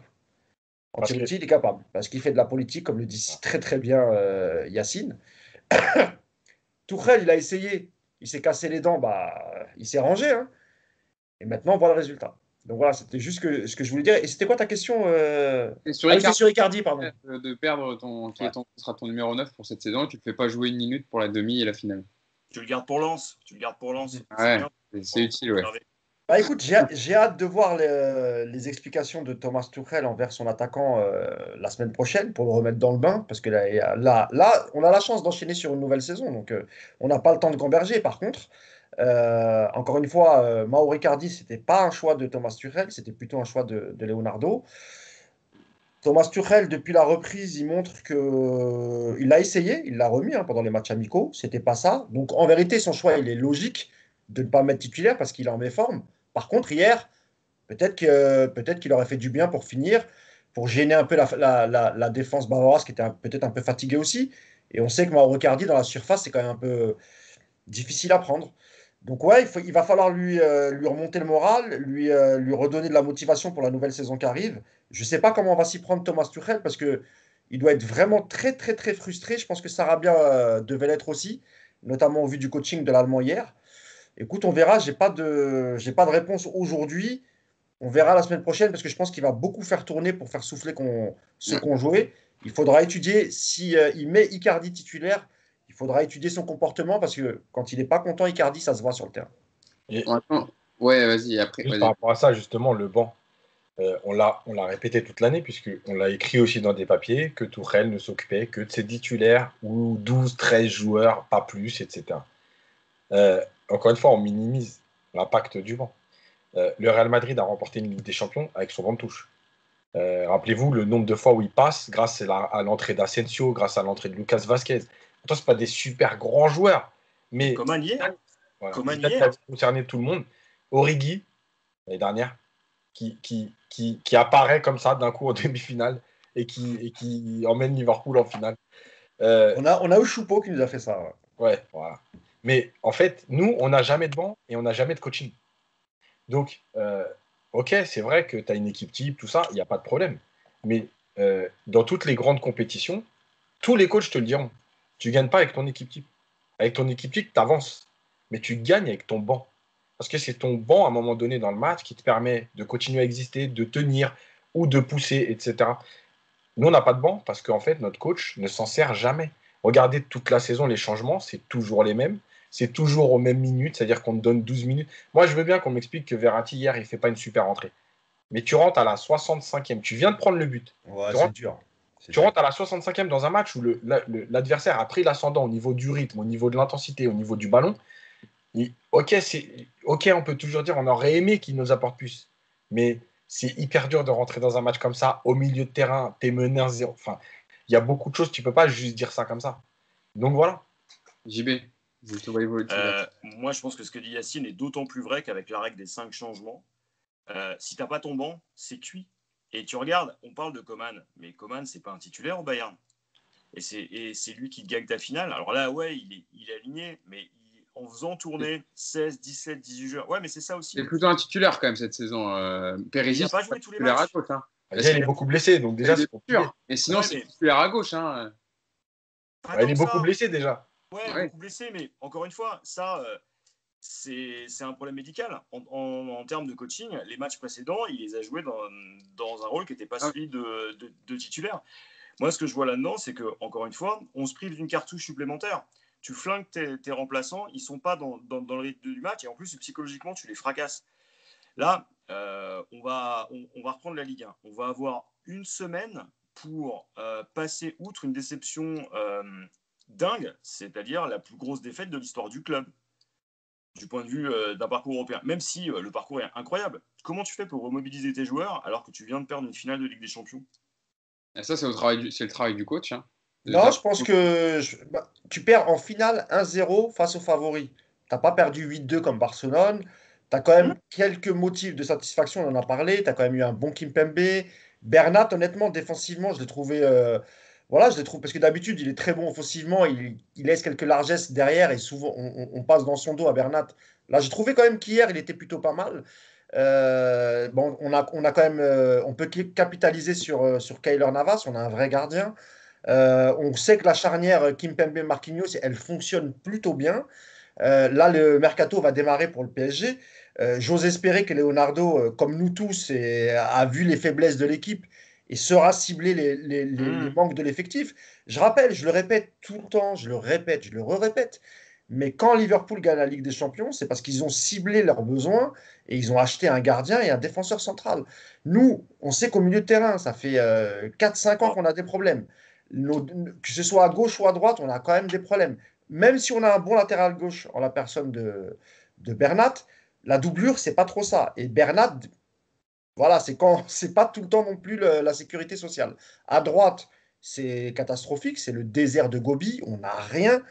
Ancelotti, il est capable. Parce qu'il fait de la politique, comme le dit très très bien Yacine. Tuchel, il a essayé. Il s'est cassé les dents. Bah, il s'est rangé. Hein. Et maintenant, on voit le résultat. Donc voilà, c'était juste ce que je voulais dire. Et c'était quoi ta question Et sur Ah oui, c'était Icardi, sur Icardi, pardon. de perdre Ouais. sera ton numéro 9 pour cette saison et tu ne te fais pas jouer une minute pour la demi et la finale. Tu le gardes pour Lens. Tu le gardes pour Lens. C'est Ouais, bien. c'est utile, ouais. Bah écoute, j'ai hâte de voir les explications de Thomas Tuchel envers son attaquant la semaine prochaine pour le remettre dans le bain. Parce que là on a la chance d'enchaîner sur une nouvelle saison. Donc on n'a pas le temps de gamberger. Par contre, encore une fois, Mauro Icardi, c'était pas un choix de Thomas Tuchel, c'était plutôt un choix de Leonardo. Thomas Tuchel, depuis la reprise, il montre que il l'a essayé, il l'a remis pendant les matchs amicaux, c'était pas ça. Donc en vérité, son choix, il est logique de ne pas mettre titulaire parce qu'il est en méforme. Par contre, hier, peut-être qu'il aurait fait du bien pour finir, pour gêner un peu la défense bavaroise qui était peut-être un peu fatiguée aussi. Et on sait que Mauro Icardi, dans la surface, c'est quand même un peu difficile à prendre. Donc ouais, il va falloir lui remonter le moral, lui redonner de la motivation pour la nouvelle saison qui arrive. Je ne sais pas comment on va s'y prendre Thomas Tuchel parce que il doit être vraiment très très très frustré. Je pense que Sarabia devait l'être aussi, notamment au vu du coaching de l'Allemand hier. Écoute, on verra. J'ai pas de réponse aujourd'hui. On verra la semaine prochaine parce que je pense qu'il va beaucoup faire tourner pour faire souffler ceux qui ont joué. Il faudra étudier si il met Icardi titulaire. Il faudra étudier son comportement parce que quand il n'est pas content, Icardi, ça se voit sur le terrain. Et Ouais, vas-y, après. juste Vas-y. par rapport à ça, justement, le banc, on l'a répété toute l'année, puisqu'on l'a écrit aussi dans des papiers, que Tourelle ne s'occupait que de ses titulaires ou 12, 13 joueurs, pas plus, etc. Encore une fois, on minimise l'impact du banc. Le Real Madrid a remporté une Ligue des Champions avec son banc de touche. Rappelez-vous le nombre de fois où il passe grâce à l'entrée d'Asensio, grâce à l'entrée de Lucas Vazquez. Pourtant, ce pas des super grands joueurs, mais Coman hier. voilà, Coman peut-être hier. ça a concerné tout le monde. Origi, l'année dernière, qui apparaît comme ça d'un coup en demi-finale et qui emmène Liverpool en finale. On a eu Choupo qui nous a fait ça. Ouais. Ouais, voilà. Mais en fait, nous, on n'a jamais de banc et on n'a jamais de coaching. Donc, ok, c'est vrai que tu as une équipe type, tout ça, il n'y a pas de problème. Mais dans toutes les grandes compétitions, tous les coachs te le diront. Tu ne gagnes pas avec ton équipe type. Avec ton équipe type, tu avances. mais tu gagnes avec ton banc. Parce que c'est ton banc, à un moment donné dans le match, qui te permet de continuer à exister, de tenir ou de pousser, etc. Nous, on n'a pas de banc parce qu'en fait, notre coach ne s'en sert jamais. Regardez toute la saison, les changements, c'est toujours les mêmes. C'est toujours aux mêmes minutes, c'est-à-dire qu'on te donne 12 minutes. Moi, je veux bien qu'on m'explique que Verratti, hier, il ne fait pas une super entrée. Mais tu rentres à la 65e, tu viens de prendre le but. Ouais, Tu c'est rentres, dur. tu rentres à la 65e dans un match où l'adversaire a pris l'ascendant au niveau du rythme, au niveau de l'intensité, au niveau du ballon. Ok, on peut toujours dire on aurait aimé qu'il nous apporte plus. Mais c'est hyper dur de rentrer dans un match comme ça, au milieu de terrain, t'es mené 1-0. Enfin, il y a beaucoup de choses, tu peux pas juste dire ça comme ça. Donc voilà. JB, je te vois évoluer. Moi, je pense que ce que dit Yacine est d'autant plus vrai qu'avec la règle des 5 changements, si t'as pas ton banc, c'est cuit. Et tu regardes, on parle de Coman, mais Coman, c'est pas un titulaire au Bayern. Et c'est lui qui gagne ta finale. Alors là, ouais, il est aligné, mais en faisant tourner 16, 17, 18 joueurs. Ouais, mais c'est ça aussi. C'est plutôt un titulaire quand même cette saison. Il n'a Perisic, pas c'est pas joué tous les titulaire à matchs. gauche. Hein. Déjà, il est beaucoup blessé, donc déjà, c'est compliqué. Et sinon, Ouais, c'est mais- titulaire à gauche. Hein. Ouais, il est beaucoup blessé déjà. Ouais, beaucoup blessé, mais encore une fois, ça, c'est un problème médical. En termes de coaching, les matchs précédents, il les a joués dans un rôle qui n'était pas celui de titulaire. Moi, ce que je vois là-dedans, c'est que, encore une fois, on se prive d'une cartouche supplémentaire. Tu flingues tes remplaçants, ils ne sont pas dans le rythme du match, et en plus, psychologiquement, tu les fracasses. Là, on va reprendre la Ligue 1. On va avoir une semaine pour passer outre une déception dingue, c'est-à-dire la plus grosse défaite de l'histoire du club, du point de vue d'un parcours européen. Même si le parcours est incroyable. Comment tu fais pour remobiliser tes joueurs alors que tu viens de perdre une finale de Ligue des Champions? Et ça, c'est le travail du coach. Hein. Non, je pense que tu perds en finale 1-0 face aux favoris. Tu n'as pas perdu 8-2 comme Barcelone. Tu as quand même quelques motifs de satisfaction, on en a parlé. Tu as quand même eu un bon Kimpembe. Bernat, honnêtement, défensivement, je l'ai trouvé. Voilà, je l'ai trouvé. Parce que d'habitude, il est très bon offensivement. Il laisse quelques largesses derrière et souvent, on passe dans son dos à Bernat. Là, j'ai trouvé quand même qu'hier, il était plutôt pas mal. Bon, on a quand même. On peut capitaliser sur Keylor Navas. On a un vrai gardien. On sait que la charnière Kimpembe-Marquinhos, elle fonctionne plutôt bien. Là, le mercato va démarrer pour le PSG. J'ose espérer que Leonardo, comme nous tous, a vu les faiblesses de l'équipe et saura cibler les manques de l'effectif. Je rappelle, je le répète tout le temps, je le répète, je le répète. Mais quand Liverpool gagne la Ligue des Champions, c'est parce qu'ils ont ciblé leurs besoins et ils ont acheté un gardien et un défenseur central. Nous, on sait qu'au milieu de terrain, ça fait 4-5 ans qu'on a des problèmes. Que ce soit à gauche ou à droite, on a quand même des problèmes. Même si on a un bon latéral gauche en la personne de Bernat, la doublure, c'est pas trop ça. Et Bernat, voilà, c'est pas tout le temps non plus la sécurité sociale. À droite, c'est catastrophique, c'est le désert de Gobi, on n'a rien.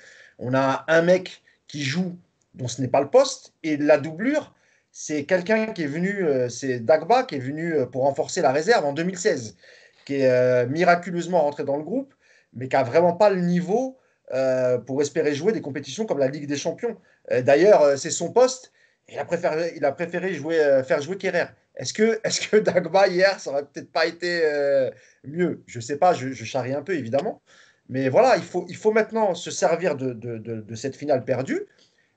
On a un mec qui joue dont ce n'est pas le poste. Et la doublure, c'est quelqu'un qui est venu, c'est Dagba, qui est venu pour renforcer la réserve en 2016, qui est miraculeusement rentré dans le groupe, mais qui n'a vraiment pas le niveau pour espérer jouer des compétitions comme la Ligue des Champions. D'ailleurs, c'est son poste. Il a préféré faire jouer Kerrer. Est-ce que Dagba hier, ça aurait peut-être pas été mieux? Je sais pas, je charrie un peu évidemment. Mais voilà, il faut maintenant se servir de cette finale perdue.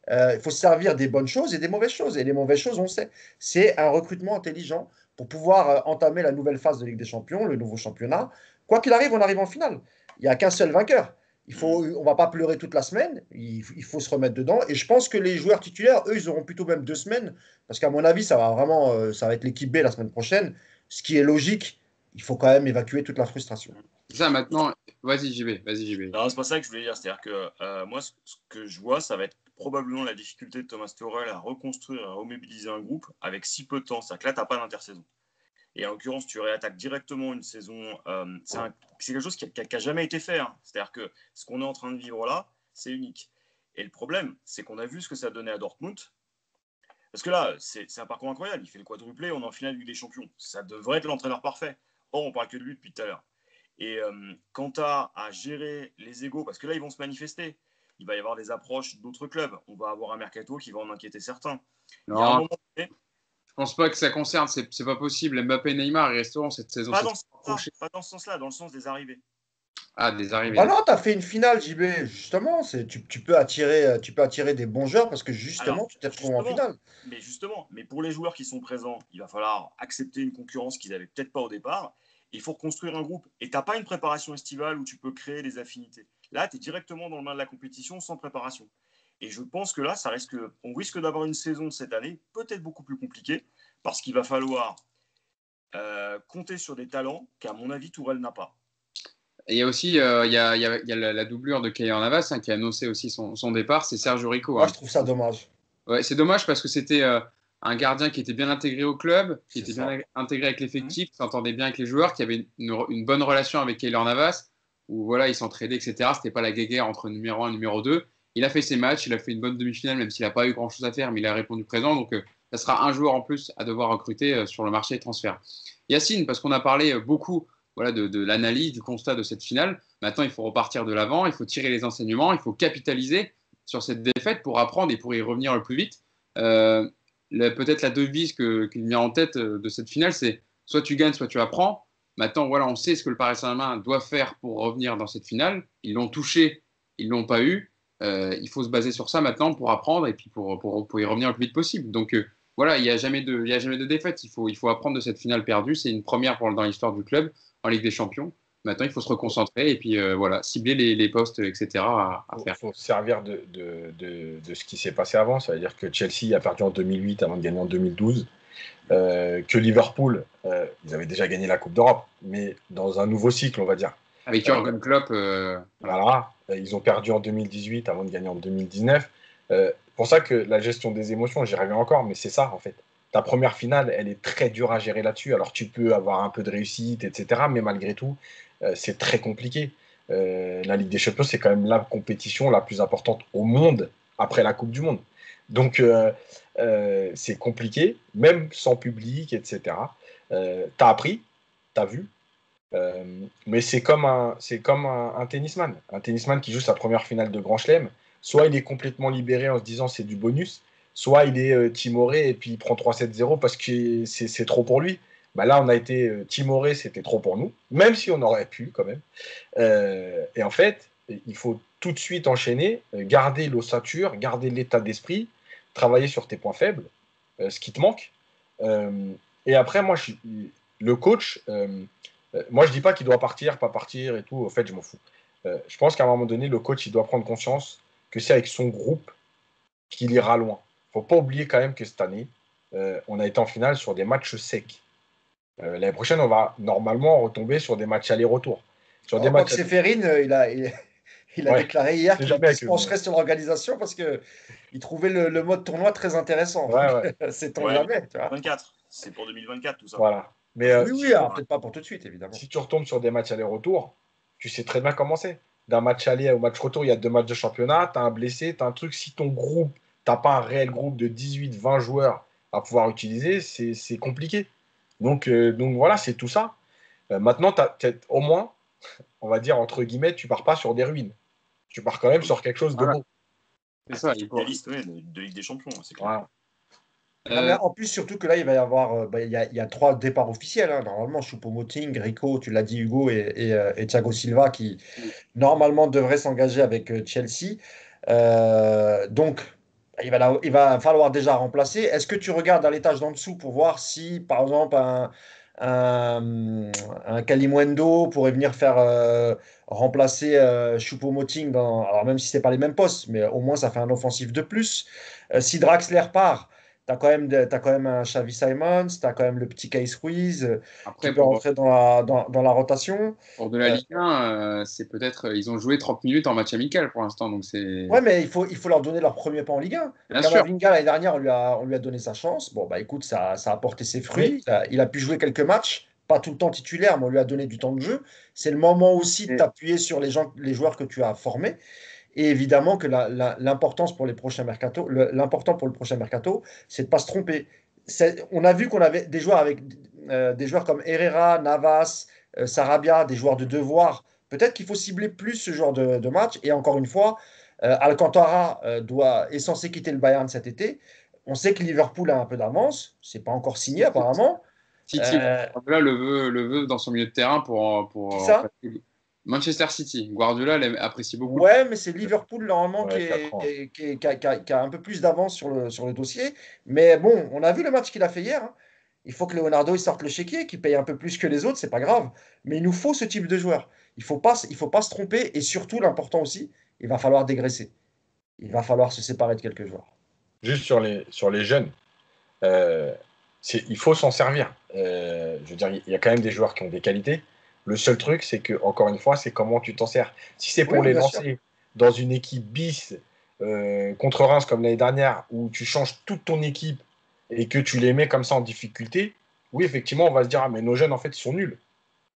Il faut se servir des bonnes choses et des mauvaises choses. Et les mauvaises choses, on sait, c'est un recrutement intelligent pour pouvoir entamer la nouvelle phase de Ligue des Champions, le nouveau championnat. Quoi qu'il arrive, on arrive en finale. Il n'y a qu'un seul vainqueur. On ne va pas pleurer toute la semaine. Il faut se remettre dedans. Et je pense que les joueurs titulaires, eux, ils auront plutôt même 2 semaines. Parce qu'à mon avis, ça va être l'équipe B la semaine prochaine. Ce qui est logique. Il faut quand même évacuer toute la frustration. Ça, maintenant, vas-y, JB. Non, c'est pas ça que je voulais dire. C'est-à-dire que moi, ce que je vois, ça va être probablement la difficulté de Thomas Tuchel à reconstruire, à remobiliser un groupe avec si peu de temps. C'est-à-dire que là, tu n'as pas d'intersaison. Et en l'occurrence, tu réattaques directement une saison. C'est quelque chose qui n'a jamais été fait. Hein. C'est-à-dire que ce qu'on est en train de vivre là, c'est unique. Et le problème, c'est qu'on a vu ce que ça donnait à Dortmund. Parce que là, c'est un parcours incroyable. Il fait le quadruplé, on est en finale de Ligue des Champions. Ça devrait être l'entraîneur parfait. Or, on parle que de lui depuis tout à l'heure. Et quant à gérer les égos, parce que là, ils vont se manifester. Il va y avoir des approches d'autres clubs. On va avoir un mercato qui va en inquiéter certains. Non, il y a un moment donné, je pense pas que ça concerne. C'est pas possible. Mbappé et Neymar, ils resteront cette saison. pas dans ce sens-là, dans le sens des arrivées. Ah, des arrivées. Ah non, tu as fait une finale, JB, justement. Tu peux attirer des bons joueurs parce que justement, Alors, tu t'es retrouvé en finale. mais pour les joueurs qui sont présents, il va falloir accepter une concurrence qu'ils n'avaient peut-être pas au départ. Il faut reconstruire un groupe. Et tu n'as pas une préparation estivale où tu peux créer des affinités. Là, tu es directement dans le main de la compétition sans préparation. Et je pense que là, on risque d'avoir une saison cette année peut-être beaucoup plus compliquée parce qu'il va falloir compter sur des talents qu'à mon avis, Tourelle n'a pas. Et il y a aussi il y a la doublure de Keylor Navas qui a annoncé aussi son départ, c'est Sergio Rico. Moi, je trouve ça dommage. Ouais, c'est dommage parce que c'était un gardien qui était bien intégré au club, qui était C'est ça. bien intégré avec l'effectif, qui s'entendait bien avec les joueurs, qui avait une bonne relation avec Keylor Navas, où voilà, ils s'entraidaient, etc. C'était pas la guéguerre entre numéro 1 et numéro 2. Il a fait ses matchs, il a fait une bonne demi-finale, même s'il n'a pas eu grand-chose à faire, mais il a répondu présent. Donc, ça sera un joueur en plus à devoir recruter sur le marché des transferts. Yacine, parce qu'on a parlé beaucoup voilà, de l'analyse, du constat de cette finale. Maintenant, il faut repartir de l'avant, il faut tirer les enseignements, il faut capitaliser sur cette défaite pour apprendre et pour y revenir le plus vite. Euh, Peut-être la devise qu'il me vient en tête de cette finale, c'est soit tu gagnes, soit tu apprends. Maintenant, voilà, on sait ce que le Paris Saint-Germain doit faire pour revenir dans cette finale. Ils l'ont touché, ils ne l'ont pas eu. Il faut se baser sur ça maintenant pour apprendre et puis pour y revenir le plus vite possible. Donc voilà, il n'y a jamais de défaite. Il faut apprendre de cette finale perdue. C'est une première dans l'histoire du club en Ligue des Champions. Maintenant, il faut se reconcentrer et puis voilà, cibler les postes, etc. à faire. Il faut se servir de ce qui s'est passé avant. Ça veut dire que Chelsea a perdu en 2008 avant de gagner en 2012. Que Liverpool, ils avaient déjà gagné la Coupe d'Europe, mais dans un nouveau cycle, on va dire. Avec Jürgen Klopp. Voilà, ils ont perdu en 2018 avant de gagner en 2019. Pour ça que la gestion des émotions, j'y reviens encore, mais c'est ça en fait. Ta première finale, elle est très dure à gérer là-dessus. Alors tu peux avoir un peu de réussite, etc. Mais malgré tout, c'est très compliqué. La Ligue des Champions, c'est quand même la compétition la plus importante au monde après la Coupe du Monde. Donc c'est compliqué, même sans public, etc. T'as appris, t'as vu, mais c'est comme un tennisman. Un tennisman qui joue sa première finale de Grand Chelem. Soit il est complètement libéré en se disant c'est du bonus, soit il est timoré et puis il prend 3-7-0 parce que c'est trop pour lui. Bah là, on a été timoré, c'était trop pour nous, même si on aurait pu quand même. Et en fait, il faut tout de suite enchaîner, garder l'ossature, garder l'état d'esprit, travailler sur tes points faibles, ce qui te manque. Et après, le coach. Moi, je dis pas qu'il doit partir, pas partir et tout. En fait, je m'en fous. Je pense qu'à un moment donné, le coach, il doit prendre conscience que c'est avec son groupe qu'il ira loin. Faut pas oublier quand même que cette année, on a été en finale sur des matchs secs. L'année prochaine, on va normalement retomber sur des matchs aller-retour. Sur des matchs. Séphérine, il a Ouais, déclaré hier c'est qu'il jamais avec se eux. pencherait sur l'organisation parce qu'il trouvait le mode tournoi très intéressant. Ouais, ouais. Sait-on jamais, tu vois. 24. C'est pour 2024 tout ça. Voilà. Mais Oui, alors peut-être pas pour tout de suite, évidemment. si tu retombes sur des matchs aller-retour, tu sais très bien comment c'est. D'un match aller au match retour, il y a 2 matchs de championnat, tu as un blessé, tu as un truc. Si ton groupe, tu n'as pas un réel groupe de 18-20 joueurs à pouvoir utiliser, c'est compliqué. Donc voilà, c'est tout ça. Maintenant, au moins, on va dire, entre guillemets, tu pars pas sur des ruines. Tu pars quand même sur quelque chose de Voilà. beau. C'est ça, finaliste de Ligue des Champions, c'est clair. Voilà. Non, mais en plus, surtout que là, il va y avoir il y a 3 départs officiels. Normalement, Choupo-Moting, Rico, tu l'as dit, Hugo, et Thiago Silva qui, normalement, devraient s'engager avec Chelsea. Donc, il va falloir déjà remplacer. Est-ce que tu regardes à l'étage d'en dessous pour voir si, par exemple, un Kalimundo pourrait venir faire remplacer Choupo-Moting alors même si c'est pas les mêmes postes, mais au moins ça fait un offensif de plus. Si Draxler part, t'as quand même un Xavi Simons, tu as quand même le petit Case Ruiz qui Après, peut rentrer dans la rotation. pour de la Ligue 1, c'est peut-être. Ils ont joué 30 minutes en match amical pour l'instant. Donc c'est. Ouais, mais il faut leur donner leur premier pas en Ligue 1. Bien sûr. Camavinga, l'année dernière, on lui a donné sa chance. Bon, bah écoute, ça a porté ses fruits. Il a pu jouer quelques matchs, pas tout le temps titulaire, mais on lui a donné du temps de jeu. C'est le moment aussi de t'appuyer sur les joueurs que tu as formés. Et évidemment que l'importance pour les prochains mercato, l'important pour le prochain mercato, c'est de ne pas se tromper. On a vu qu'on avait des joueurs des joueurs comme Herrera, Navas, Sarabia, des joueurs de devoir. Peut-être qu'il faut cibler plus ce genre de match. Et encore une fois, Alcantara est censé quitter le Bayern cet été. On sait que Liverpool a un peu d'avance. C'est pas encore signé apparemment. City, là, le veut dans son milieu de terrain pour Qui ça? Manchester City. Guardiola l'apprécie beaucoup. Ouais, mais c'est Liverpool normalement Ouais, 4 ans. qui a un peu plus d'avance sur le dossier. Mais bon, on a vu le match qu'il a fait hier, hein. Il faut que Leonardo il sorte le chéquier, qu'il paye un peu plus que les autres, c'est pas grave. Mais il nous faut ce type de joueur. Il faut pas se tromper. Et surtout, l'important aussi, il va falloir dégraisser. Il va falloir se séparer de quelques joueurs. Juste sur les jeunes, euh, il faut s'en servir. Je veux dire, il y a quand même des joueurs qui ont des qualités. Le seul truc, c'est que, encore une fois, c'est comment tu t'en sers. Si c'est pour Oui, les bien sûr. lancer dans une équipe bis contre Reims comme l'année dernière, où tu changes toute ton équipe et que tu les mets comme ça en difficulté, oui, effectivement, on va se dire, ah, mais nos jeunes, en fait, ils sont nuls.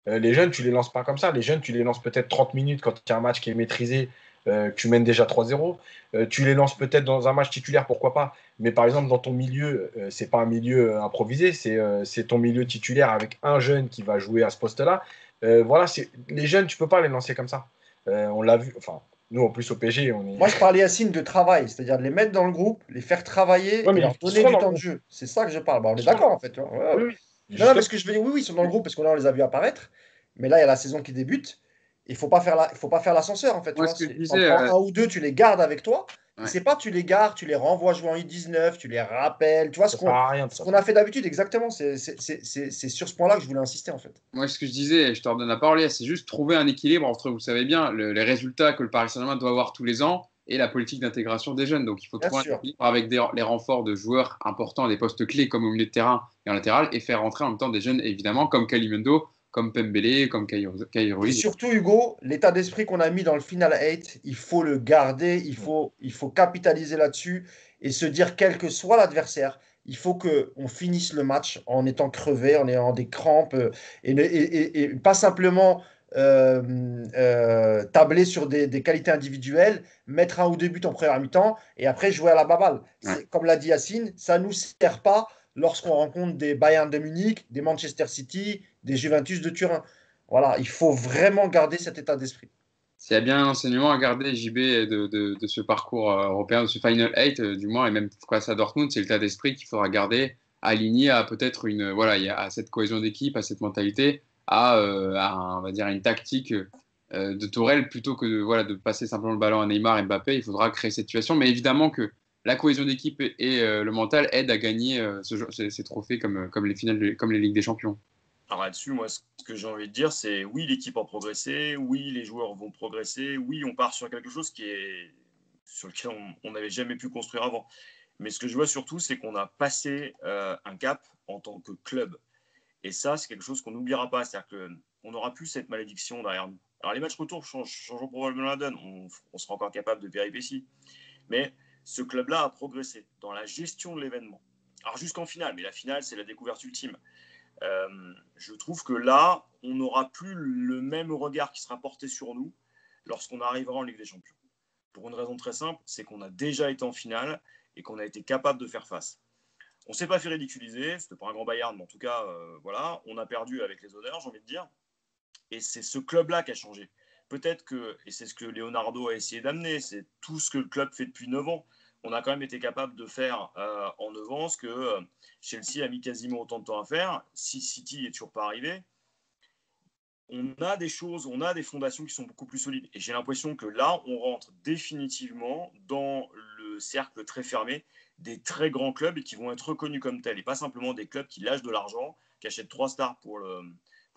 Les jeunes, tu les lances pas comme ça. Les jeunes, tu les lances peut-être 30 minutes quand il y a un match qui est maîtrisé, que tu mènes déjà 3-0. Tu les lances peut-être dans un match titulaire, pourquoi pas. Mais par exemple, dans ton milieu, c'est pas un milieu improvisé, c'est ton milieu titulaire avec un jeune qui va jouer à ce poste-là. Voilà, les jeunes, tu peux pas les lancer comme ça. On l'a vu, enfin, nous en plus au PG, on est. Moi, je parlais Yacine de travail, c'est-à-dire de les mettre dans le groupe, les faire travailler Ouais, et mais leur ils donner seront du dans le temps de groupe. jeu. C'est ça que je parle. Bah, on Ils est seront- d'accord en fait. Tu vois. Ouais, Oui, ouais. oui. Non, non, mais Justement. ce que je veux dire, oui, oui, ils sont dans le groupe parce que là, on les a vus apparaître. Mais là, il y a la saison qui débute. Il faut pas faire l'ascenseur en fait. Tu Moi, vois. ce que je T'en disais, prends un ou deux, tu les gardes avec toi. Et ouais. c'est pas tu les gardes, tu les renvoies jouer en U19, tu les rappelles. Tu vois Ça sert à rien de ce ça. qu'on a fait d'habitude exactement. C'est sur ce point-là que je voulais insister en fait. Moi, ce que je disais, et je te redonne la parole, c'est juste trouver un équilibre entre, vous savez bien, les résultats que le Paris Saint-Germain doit avoir tous les ans et la politique d'intégration des jeunes. Donc, il faut Bien trouver un sûr. équilibre avec les renforts de joueurs importants, des postes clés comme au milieu de terrain et en latéral, et faire rentrer en même temps des jeunes, évidemment, comme Kalimundo, comme Pembele, comme Kai Et Ruiz. surtout, Hugo, l'état d'esprit qu'on a mis dans le Final 8, il faut le garder, il faut capitaliser là-dessus et se dire, quel que soit l'adversaire, il faut qu'on finisse le match en étant crevé, en ayant des crampes et pas simplement tabler sur des qualités individuelles, mettre un ou deux buts en première mi-temps et après jouer à la baballe. Ouais. Comme l'a dit Yacine, ça ne nous sert pas lorsqu'on rencontre des Bayern de Munich, des Manchester City, des Juventus de Turin. Voilà, il faut vraiment garder cet état d'esprit. S'il y a bien un enseignement à garder, JB, de ce parcours européen, de ce Final 8, du moins, et même face à Dortmund, c'est l'état d'esprit qu'il faudra garder, aligné à peut-être à cette cohésion d'équipe, à cette mentalité, on va dire, une tactique de Tourelle, plutôt que de passer simplement le ballon à Neymar et Mbappé. Il faudra créer cette situation. Mais évidemment que la cohésion d'équipe et le mental aident à gagner ces trophées comme les finales, comme les Ligues des Champions. Alors là-dessus, moi, ce que j'ai envie de dire, c'est oui, l'équipe a progressé, oui, les joueurs vont progresser, oui, on part sur quelque chose sur lequel on n'avait jamais pu construire avant. Mais ce que je vois surtout, c'est qu'on a passé un cap en tant que club. Et ça, c'est quelque chose qu'on n'oubliera pas. C'est-à-dire qu'on n'aura plus cette malédiction derrière nous. Alors les matchs retour changeront probablement la donne. On sera encore capable de péripéties. Mais ce club-là a progressé dans la gestion de l'événement. Alors jusqu'en finale, mais la finale, c'est la découverte ultime. Je trouve que là, on n'aura plus le même regard qui sera porté sur nous lorsqu'on arrivera en Ligue des Champions. Pour une raison très simple, c'est qu'on a déjà été en finale et qu'on a été capable de faire face. On ne s'est pas fait ridiculiser, c'était pas un grand Bayern, mais en tout cas, voilà, on a perdu avec les honneurs, j'ai envie de dire. Et c'est ce club-là qui a changé. Peut-être que, et c'est ce que Leonardo a essayé d'amener, c'est tout ce que le club fait depuis 9 ans. On a quand même été capable de faire en 9 ans ce que Chelsea a mis quasiment autant de temps à faire. Si City n'est toujours pas arrivé, on a des choses, on a des fondations qui sont beaucoup plus solides. Et j'ai l'impression que là, on rentre définitivement dans le cercle très fermé des très grands clubs et qui vont être reconnus comme tels. Et pas simplement des clubs qui lâchent de l'argent, qui achètent 3 stars pour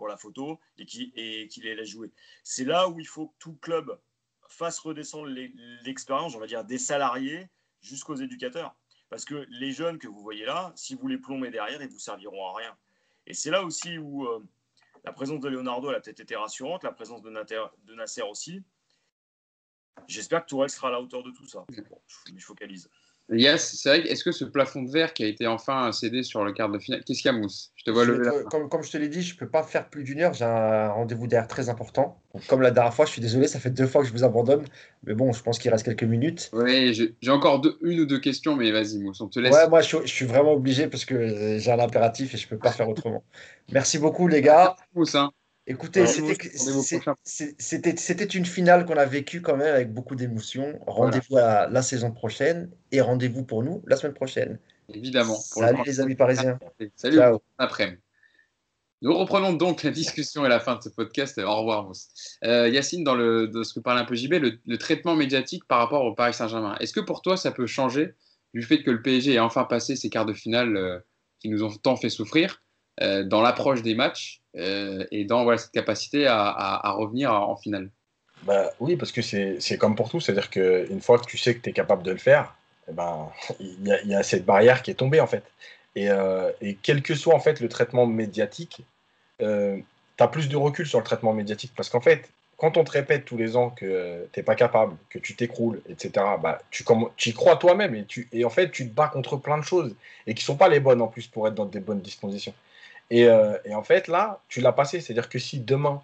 la photo et qui les laissent jouer. C'est là où il faut que tout club fasse redescendre l'expérience, on va dire, des salariés jusqu'aux éducateurs. Parce que les jeunes que vous voyez là, si vous les plombez derrière, ils ne vous serviront à rien. Et c'est là aussi où la présence de Leonardo, elle a peut-être été rassurante, la présence de Nasser aussi. J'espère que Tourelle sera à la hauteur de tout ça. Bon, je m'y focalise. Yes, c'est vrai. Est-ce que ce plafond de verre qui a été enfin cédé sur le quart de finale, qu'est-ce qu'il y a, Mousse? Je te vois lever la main. Comme je te l'ai dit, je ne peux pas faire plus d'une heure. J'ai un rendez-vous derrière très important. Donc, comme la dernière fois, je suis désolé, ça fait 2 fois que je vous abandonne. Mais bon, je pense qu'il reste quelques minutes. Oui, j'ai encore une ou deux questions, mais vas-y, Mousse, on te laisse. Ouais, moi, je suis vraiment obligé parce que j'ai un impératif et je ne peux pas faire autrement. Merci beaucoup, les gars. Mousse, hein. Écoutez, Merci, Mousse. Rendez-vous prochain. c'était une finale qu'on a vécue quand même avec beaucoup d'émotions. Voilà, Rendez-vous à la saison prochaine et rendez-vous pour nous la semaine prochaine. évidemment. Pour le Salut les amis parisiens. Salut, Ciao. après. Nous reprenons donc la discussion et la fin de ce podcast. Au revoir, Mousse. Yacine, dans ce que parlait un peu JB, le traitement médiatique par rapport au Paris Saint-Germain. Est-ce que pour toi, ça peut changer du fait que le PSG ait enfin passé ces quarts de finale qui nous ont tant fait souffrir dans l'approche des matchs et dans cette capacité à revenir en finale? Bah, oui, parce que c'est comme pour tout, c'est-à-dire qu'une fois que tu sais que tu es capable de le faire, eh ben, il y a cette barrière qui est tombée en fait. Et quel que soit en fait le traitement médiatique, tu as plus de recul sur le traitement médiatique. Parce qu'en fait, quand on te répète tous les ans que tu n'es pas capable, que tu t'écroules, etc., bah, tu y crois toi-même et en fait, tu te bats contre plein de choses et qui ne sont pas les bonnes en plus pour être dans des bonnes dispositions. Et en fait, là, tu l'as passé. C'est-à-dire que si demain,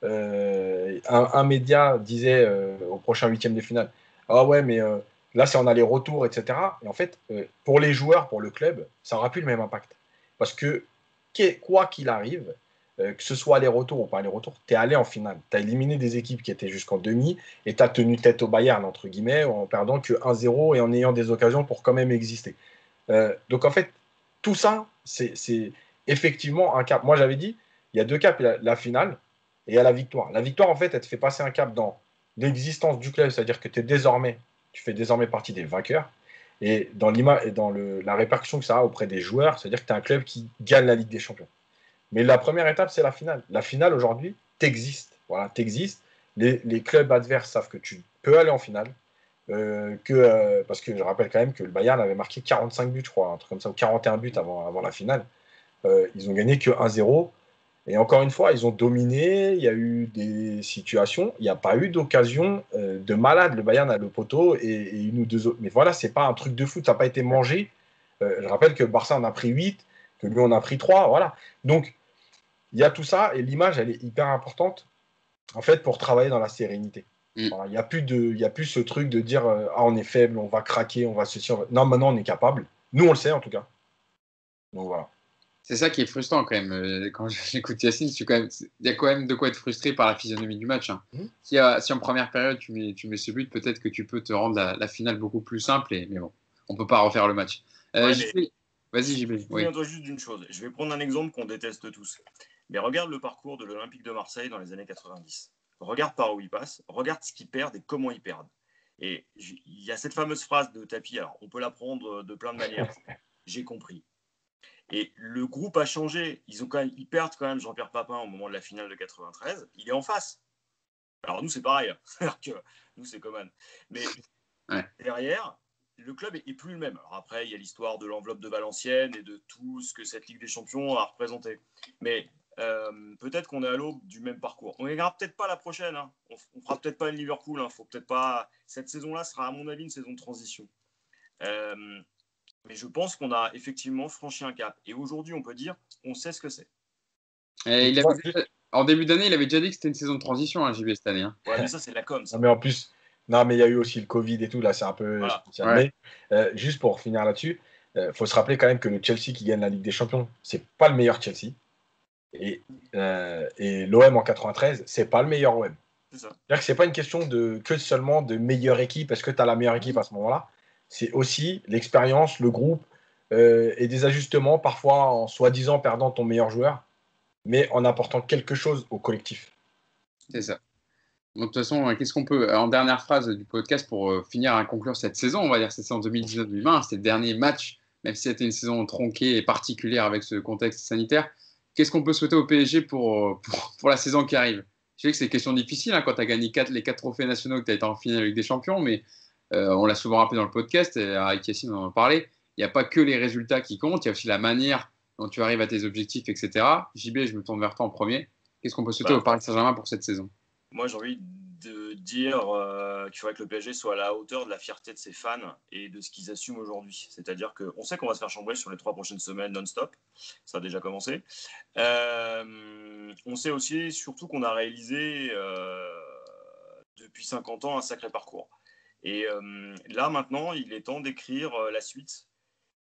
un média disait au prochain huitième de finale, ah ouais, mais là, c'est en aller-retour, etc. Et en fait, pour les joueurs, pour le club, ça n'aura plus le même impact. Parce que, quoi qu'il arrive, que ce soit aller-retour ou pas aller-retour, tu es allé en finale. Tu as éliminé des équipes qui étaient jusqu'en demi et tu as tenu tête au Bayern, entre guillemets, en perdant que 1-0 et en ayant des occasions pour quand même exister. Donc en fait, tout ça, c'est effectivement un cap. Moi, j'avais dit, il y a deux caps, la finale et à la victoire. La victoire, en fait, elle te fait passer un cap dans l'existence du club, c'est-à-dire que tu fais désormais partie des vainqueurs. Et dans l'image et dans la répercussion que ça a auprès des joueurs, c'est-à-dire que tu es un club qui gagne la Ligue des Champions. Mais la première étape, c'est la finale. La finale, aujourd'hui, t'existes. Voilà, t'existes. Les clubs adverses savent que tu peux aller en finale. Parce que je rappelle quand même que le Bayern avait marqué 45 buts, je crois, un truc comme ça, ou 41 buts avant la finale. Ils ont gagné que 1-0. Et encore une fois, ils ont dominé. Il y a eu des situations. Il n'y a pas eu d'occasion de malade. Le Bayern a le poteau et une ou deux autres. Mais voilà, c'est pas un truc de foot. Ça n'a pas été mangé. Je rappelle que le Barça en a pris 8, que lui en a pris 3. Voilà. Donc, il y a tout ça. Et l'image, elle est hyper importante, en fait, pour travailler dans la sérénité. Voilà, il n'y a plus ce truc de dire ah, on est faible, on va craquer, on va ceci. Non, maintenant, on est capable. Nous, on le sait, en tout cas. Donc, voilà. C'est ça qui est frustrant quand même. Quand j'écoute Yacine, il y a quand même de quoi être frustré par la physionomie du match, hein. Si en première période tu mets ce but, peut-être que tu peux te rendre la finale beaucoup plus simple. Mais bon, on peut pas refaire le match. Ouais, JB, vas-y JB. Oui. Souviens-toi juste d'une chose. Je vais prendre un exemple qu'on déteste tous. Mais regarde le parcours de l'Olympique de Marseille dans les années 90. Regarde par où ils passent, regarde ce qu'ils perdent et comment ils perdent. Et il y a cette fameuse phrase de Tapi, alors on peut la prendre de plein de manières. J'ai compris. Et le groupe a changé. Ils perdent quand même Jean-Pierre Papin au moment de la finale de 93. Il est en face. Alors nous, c'est pareil. C'est-à-dire que nous, c'est Coman. Mais derrière, le club est plus le même. Alors après, il y a l'histoire de l'enveloppe de Valenciennes et de tout ce que cette Ligue des Champions a représenté. Mais peut-être qu'on est à l'aube du même parcours. On ne gagnera peut-être pas la prochaine. Hein. On fera peut-être pas une Liverpool. Hein. Faut peut-être pas. Cette saison-là sera, à mon avis, une saison de transition. Mais je pense qu'on a effectivement franchi un cap. Et aujourd'hui, on peut dire, on sait ce que c'est. En début d'année, il avait déjà dit que c'était une saison de transition, hein, JB, cette année. Hein. Ouais, mais ça, c'est de la com. Ça. Non, mais en plus, non, mais il y a eu aussi le Covid et tout. Là, c'est un peu spécial. Ouais. Mais juste pour finir là-dessus, faut se rappeler quand même que le Chelsea qui gagne la Ligue des Champions, c'est pas le meilleur Chelsea. Et l'OM en 93, c'est pas le meilleur OM. C'est ça. C'est-à-dire que c'est pas une question que seulement de meilleure équipe. Est-ce que tu as la meilleure équipe à ce moment-là? C'est aussi l'expérience, le groupe et des ajustements, parfois en soi-disant perdant ton meilleur joueur, mais en apportant quelque chose au collectif. C'est ça. Donc, de toute façon, qu'est-ce qu'on peut, en dernière phrase du podcast, pour finir à conclure cette saison, on va dire cette saison 2019-2020, c'était le dernier match, même si c'était une saison tronquée et particulière avec ce contexte sanitaire. Qu'est-ce qu'on peut souhaiter au PSG pour la saison qui arrive? Je sais que c'est une question difficile, hein, quand tu as gagné les 4 trophées nationaux, que tu as été en finale avec des champions, mais on l'a souvent rappelé dans le podcast, et avec Yacine, on en parlait, il n'y a pas que les résultats qui comptent, il y a aussi la manière dont tu arrives à tes objectifs, etc. JB, je me tourne vers toi en premier. Qu'est-ce qu'on peut souhaiter au Paris Saint-Germain pour cette saison? Moi, j'ai envie de dire qu'il faudrait que le PSG soit à la hauteur de la fierté de ses fans et de ce qu'ils assument aujourd'hui. C'est-à-dire qu'on sait qu'on va se faire chambrer sur les 3 prochaines semaines non-stop. Ça a déjà commencé. On sait aussi, surtout, qu'on a réalisé depuis 50 ans un sacré parcours. Et là, maintenant, il est temps d'écrire la suite.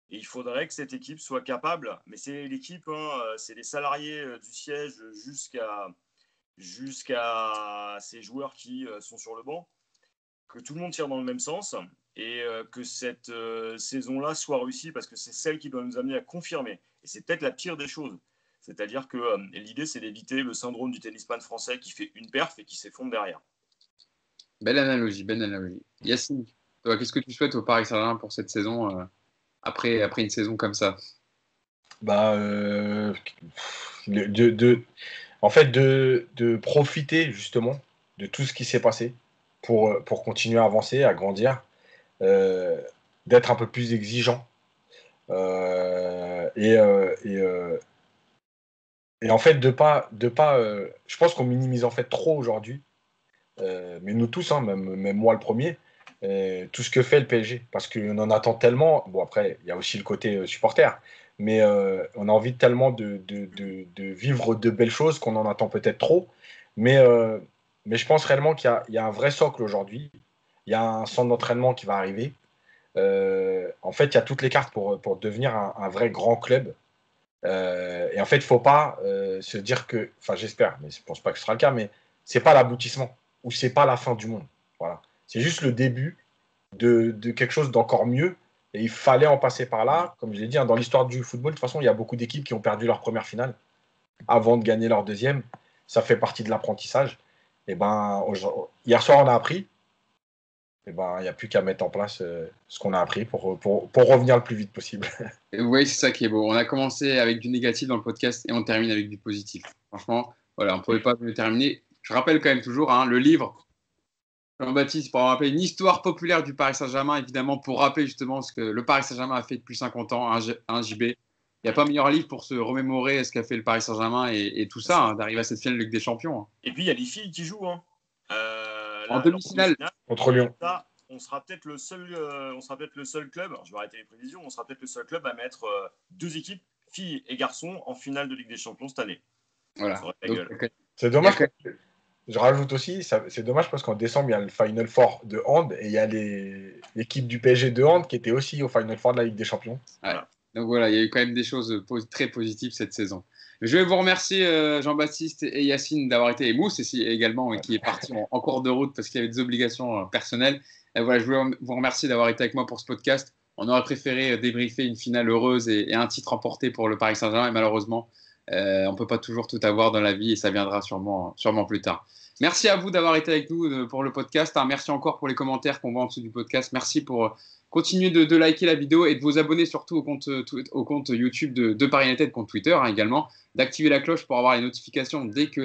Et il faudrait que cette équipe soit capable, mais c'est l'équipe, hein, c'est les salariés du siège jusqu'à ces joueurs qui sont sur le banc, que tout le monde tire dans le même sens et que cette saison-là soit réussie parce que c'est celle qui doit nous amener à confirmer. Et c'est peut-être la pire des choses. C'est-à-dire que l'idée, c'est d'éviter le syndrome du tennisman français qui fait une perf et qui s'effondre derrière. Belle analogie, belle analogie. Yacine, toi, qu'est-ce que tu souhaites au Paris Saint-Germain pour cette saison, après une saison comme ça? Bah, en fait, de profiter justement de tout ce qui s'est passé pour continuer à avancer, à grandir, euh, d'être un peu plus exigeant. Euh, et, euh, et, euh, et en fait, je pense qu'on minimise en fait trop aujourd'hui, mais nous tous, hein, même moi le premier, tout ce que fait le PSG, parce qu'on en attend tellement. Bon, après, il y a aussi le côté supporter, mais on a envie tellement de vivre de belles choses qu'on en attend peut-être trop. Mais, euh, mais je pense réellement il y a un vrai socle aujourd'hui. Il y a un centre d'entraînement qui va arriver. En fait, il y a toutes les cartes pour devenir un vrai grand club. Et en fait, il ne faut pas se dire que, enfin j'espère, mais je ne pense pas que ce sera le cas, mais c'est pas l'aboutissement ou c'est pas la fin du monde. Voilà. C'est juste le début de quelque chose d'encore mieux. Et il fallait en passer par là. Comme je l'ai dit, hein, dans l'histoire du football, de toute façon, il y a beaucoup d'équipes qui ont perdu leur première finale avant de gagner leur deuxième. Ça fait partie de l'apprentissage. Et ben, hier soir, on a appris. Et ben, il n'y a plus qu'à mettre en place ce qu'on a appris pour revenir le plus vite possible. Oui, c'est ça qui est beau. On a commencé avec du négatif dans le podcast et on termine avec du positif. Franchement, voilà, on ne pouvait pas mieux terminer. Je rappelle quand même toujours hein, le livre, Jean-Baptiste, pour rappeler une histoire populaire du Paris Saint-Germain, évidemment, pour rappeler justement ce que le Paris Saint-Germain a fait depuis 50 ans, un JB. Il n'y a pas meilleur livre pour se remémorer ce qu'a fait le Paris Saint-Germain et tout ça, hein, d'arriver à cette finale de Ligue des Champions. Hein. Et puis, il y a les filles qui jouent. Hein. En demi-finale. Contre Lyon. On sera peut-être le seul club, alors je vais arrêter les prévisions, on sera peut-être le seul club à mettre deux équipes, filles et garçons, en finale de Ligue des Champions cette année. Voilà. Donc, c'est dommage. Je rajoute aussi, c'est dommage parce qu'en décembre, il y a le Final Four de hand et il y a l'équipe du PSG de hand qui était aussi au Final Four de la Ligue des Champions. Ouais. Voilà. Donc voilà, il y a eu quand même des choses très positives cette saison. Je vais vous remercier Jean-Baptiste et Yacine d'avoir été, et Mousse également, qui est parti en cours de route parce qu'il avait des obligations personnelles. Et voilà, je voulais vous remercier d'avoir été avec moi pour ce podcast. On aurait préféré débriefer une finale heureuse et un titre remporté pour le Paris Saint-Germain, et malheureusement, on ne peut pas toujours tout avoir dans la vie et ça viendra sûrement plus tard. Merci à vous d'avoir été avec nous pour le podcast. Merci encore pour les commentaires qu'on voit en dessous du podcast. Merci pour continuer de liker la vidéo et de vous abonner surtout au compte YouTube de Paris United, compte Twitter également, d'activer la cloche pour avoir les notifications dès que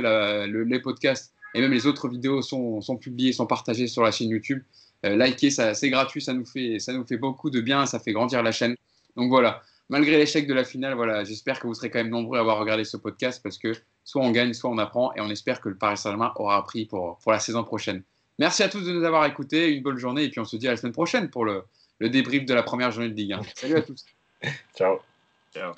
les podcasts et même les autres vidéos sont publiées, sont partagées sur la chaîne YouTube. Liker, c'est gratuit, ça nous fait beaucoup de bien, ça fait grandir la chaîne. Donc voilà. Malgré l'échec de la finale, voilà, j'espère que vous serez quand même nombreux à avoir regardé ce podcast parce que soit on gagne, soit on apprend et on espère que le Paris Saint-Germain aura appris pour la saison prochaine. Merci à tous de nous avoir écoutés, une bonne journée et puis on se dit à la semaine prochaine pour le débrief de la première journée de Ligue 1. Salut à tous. Ciao. Ciao.